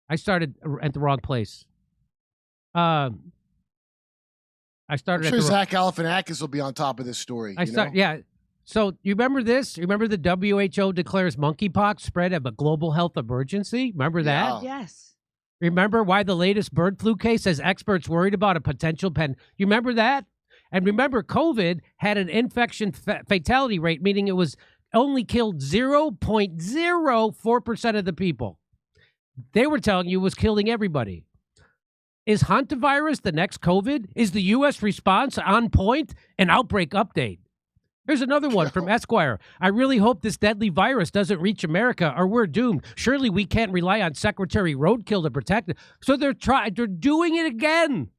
at the wrong place. I started. I'm sure Zach Galifianakis will be on top of this story. Yeah. So you remember this? You remember the WHO declares monkeypox spread of a global health emergency? Remember that? Yes. Remember why the latest bird flu case has experts worried about a potential You remember that? And remember, COVID had an infection fatality rate, meaning it was only killed 0.04% of the people. They were telling you it was killing everybody. Is hantavirus the next COVID? Is the U.S. response on point? An outbreak update. Here's another one from Esquire. I really hope this deadly virus doesn't reach America or we're doomed. Surely we can't rely on Secretary Roadkill to protect it. So they're doing it again.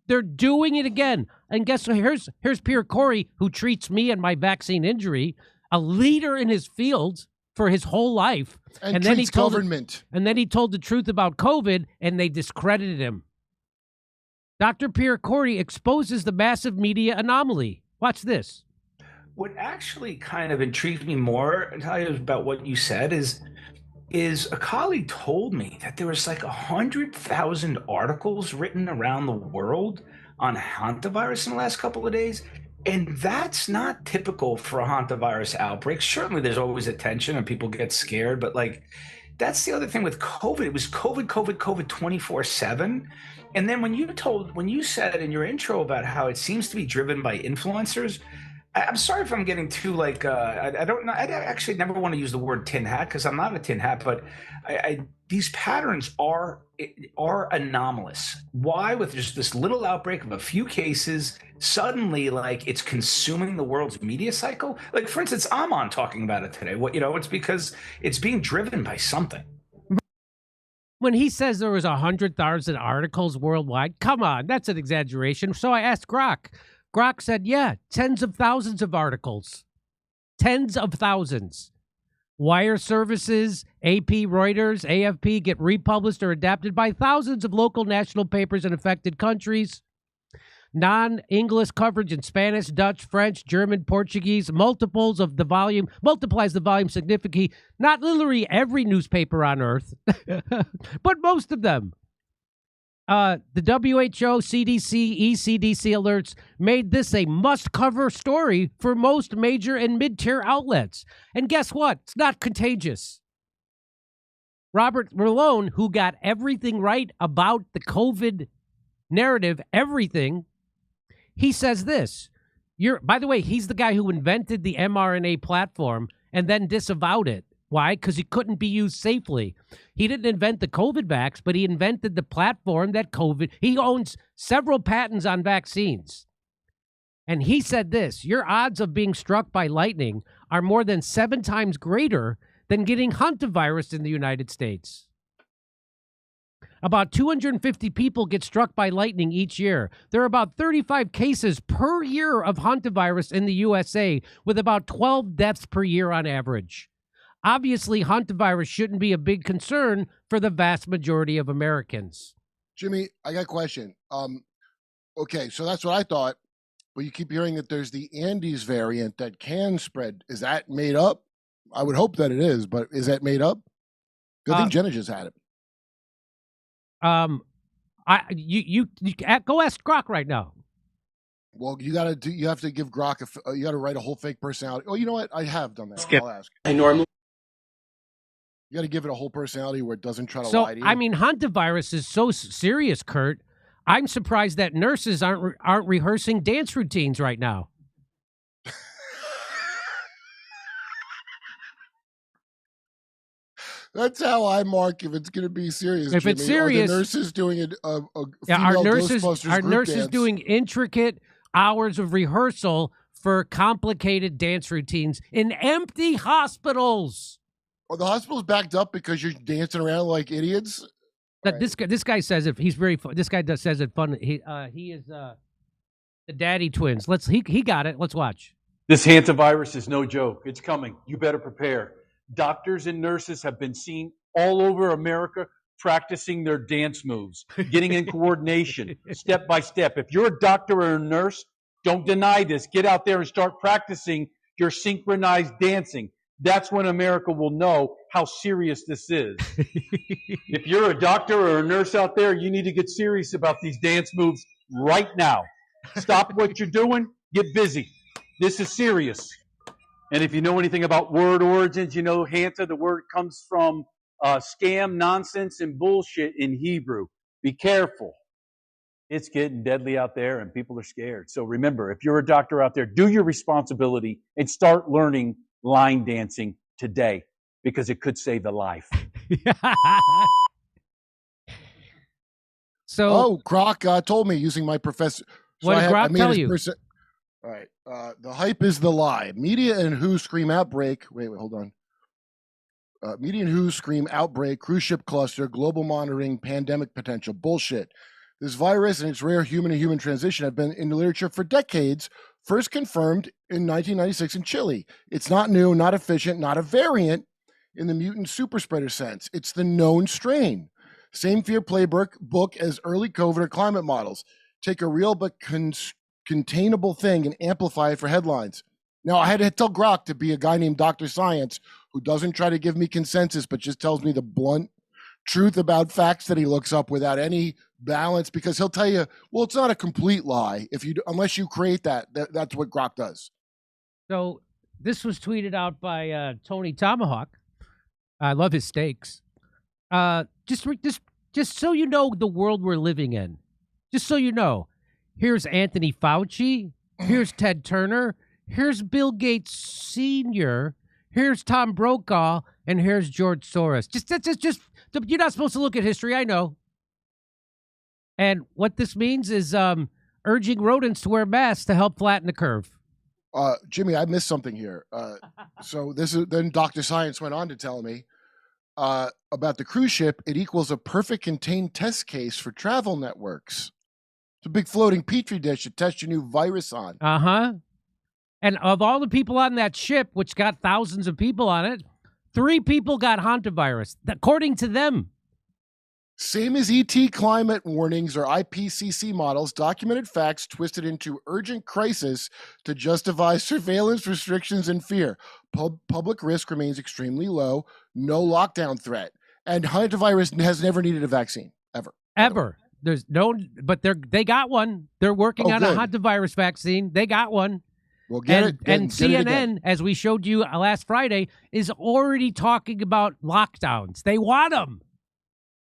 They're doing it again. And guess what? Here's Pierre Corey, who treats me and my vaccine injury, a leader in his field for his whole life. And then he told government. And then he told the truth about COVID, and they discredited him. Dr. Pierre Corey exposes the massive media anomaly. Watch this. What actually kind of intrigued me more, I'll tell you about what you said, is a colleague told me that there was like 100,000 articles written around the world on hantavirus in the last couple of days. And that's not typical for a hantavirus outbreak. Certainly there's always attention and people get scared, but like that's the other thing with COVID. It was COVID 24/7. And then when you said in your intro about how it seems to be driven by influencers, I'm sorry if I'm getting too like, I don't know. I actually never want to use the word tin hat because I'm not a tin hat, but these patterns are anomalous. Why with just this little outbreak of a few cases, suddenly like it's consuming the world's media cycle? Like for instance, I'm on talking about it today. It's because it's being driven by something. When he says there was 100,000 articles worldwide, come on, that's an exaggeration. So I asked Grok. Grok said, yeah, tens of thousands of articles. Tens of thousands. Wire services, AP, Reuters, AFP get republished or adapted by thousands of local national papers in affected countries. Non-English coverage in Spanish, Dutch, French, German, Portuguese, multiplies the volume significantly. Not literally every newspaper on earth, but most of them. The WHO, CDC, ECDC alerts made this a must-cover story for most major and mid-tier outlets. And guess what? It's not contagious. Robert Malone, who got everything right about the COVID narrative, everything, he says this: By the way, he's the guy who invented the mRNA platform and then disavowed it. Why? Because it couldn't be used safely. He didn't invent the COVID vax, but he invented the platform that he owns several patents on vaccines. And he said this: your odds of being struck by lightning are more than 7 times greater than getting hantavirus in the United States. About 250 people get struck by lightning each year. There are about 35 cases per year of hantavirus in the USA, with about 12 deaths per year on average. Obviously, hantavirus shouldn't be a big concern for the vast majority of Americans. Jimmy, I got a question. Okay, so that's what I thought, but you keep hearing that there's the Andes variant that can spread. Is that made up? I would hope that it is, but is that made up? I think Jenna just had it. You go ask Grok right now. Well, you have to give Grok you got to write a whole fake personality. Oh, you know what? I have done that. Skip. I'll ask. I normally. You got to give it a whole personality where it doesn't try to So, lie to you. I mean, hantavirus is so serious, Kurt. I'm surprised that nurses aren't rehearsing dance routines right now. That's how I mark if it's going to be serious. If Jimmy. it's serious, are the nurses doing a our Ghostbusters nurses dance? doing intricate hours of rehearsal for complicated dance routines in empty hospitals. Are the hospitals backed up because you're dancing around like idiots? That this guy says it. He's very fun. This guy says it fun. He is the Daddy Twins. He got it. Let's watch. This hantavirus is no joke. It's coming. You better prepare. Doctors and nurses have been seen all over America practicing their dance moves, getting in coordination, step by step. If you're a doctor or a nurse, don't deny this. Get out there and start practicing your synchronized dancing. That's when America will know how serious this is. If you're a doctor or a nurse out there, you need to get serious about these dance moves right now. Stop what you're doing. Get busy. This is serious. And if you know anything about word origins, you know Hanta, the word comes from scam, nonsense, and bullshit in Hebrew. Be careful. It's getting deadly out there and people are scared. So remember, if you're a doctor out there, do your responsibility and start learning line dancing today because it could save a life. So, Grok told me using my professor. So what did Grok tell you? All right. The hype is the lie. Media and WHO scream outbreak. Wait, hold on. Media and WHO scream outbreak, cruise ship cluster, global monitoring, pandemic potential. Bullshit. This virus and its rare human-to-human transition have been in the literature for decades, first confirmed in 1996 in Chile. It's not new, not efficient, not a variant in the mutant super spreader sense. It's the known strain. Same fear playbook as early COVID or climate models. Take a real but containable thing and amplify it for headlines. Now, I had to tell Grok to be a guy named Dr. Science who doesn't try to give me consensus, but just tells me the blunt truth about facts that he looks up without any balance, because he'll tell you, well, it's not a complete lie unless you create that. That's what Grok does. So this was tweeted out by Tony Tomahawk. I love his steaks. Just so you know the world we're living in. Just so you know. Here's Anthony Fauci. Here's Ted Turner. Here's Bill Gates Sr. Here's Tom Brokaw. And here's George Soros. Just you're not supposed to look at history, I know. And what this means is urging rodents to wear masks to help flatten the curve. Jimmy, I missed something here. So then Dr. Science went on to tell me about the cruise ship. It equals a perfect contained test case for travel networks. It's a big floating petri dish to test your new virus on. Uh-huh. And of all the people on that ship, which got thousands of people on it, 3 people got hantavirus, according to them. Same as ET climate warnings or IPCC models, documented facts twisted into urgent crisis to justify surveillance restrictions and fear. Public risk remains extremely low, no lockdown threat. And hantavirus has never needed a vaccine, ever. Ever. There's no, but they got one. They're working on a hantavirus vaccine. They got one. Well, And CNN, as we showed you last Friday, is already talking about lockdowns. They want them.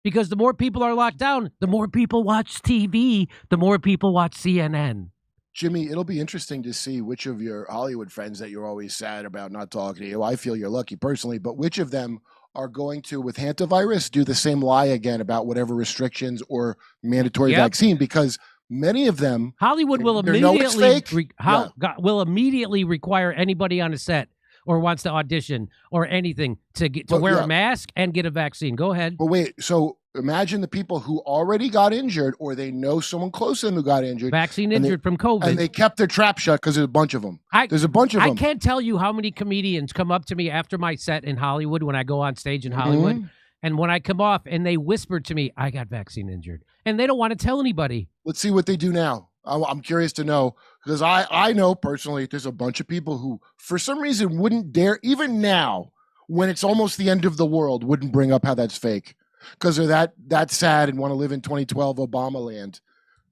Because the more people are locked down, the more people watch TV, the more people watch CNN. Jimmy, it'll be interesting to see which of your Hollywood friends that you're always sad about not talking to you. I feel you're lucky personally, but which of them are going to, with hantavirus, do the same lie again about whatever restrictions or mandatory vaccine? Because many of them, Hollywood will immediately require anybody on a set or wants to audition or anything to wear a mask and get a vaccine. Go ahead. But wait, so imagine the people who already got injured or they know someone close to them who got injured. Vaccine injured from COVID. And they kept their trap shut because there's a bunch of them. There's a bunch of them. I can't tell you how many comedians come up to me after my set in Hollywood when I go on stage in Hollywood. And when I come off and they whisper to me, I got vaccine injured. And they don't want to tell anybody. Let's see what they do now. I'm curious to know because I know personally there's a bunch of people who for some reason wouldn't dare, even now when it's almost the end of the world, wouldn't bring up how that's fake because they're that sad and want to live in 2012 Obama land.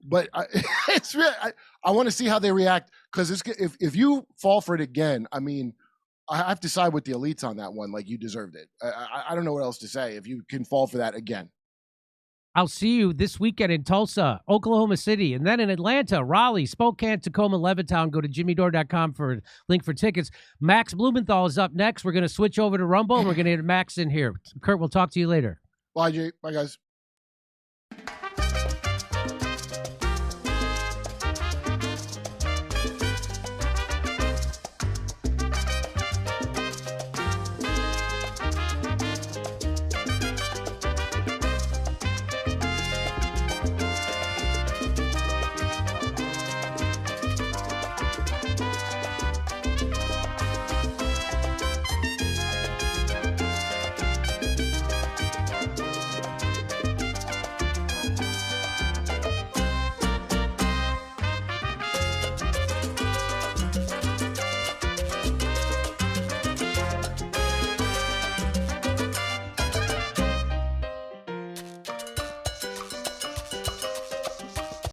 But it's really, I want to see how they react because if you fall for it again, I mean, I have to side with the elites on that one. Like you deserved it. I don't know what else to say if you can fall for that again. I'll see you this weekend in Tulsa, Oklahoma City, and then in Atlanta, Raleigh, Spokane, Tacoma, Levittown. Go to jimmydore.com for a link for tickets. Max Blumenthal is up next. We're going to switch over to Rumble, and we're going to get Max in here. Kurt, we'll talk to you later. Bye, Jay. Bye, guys.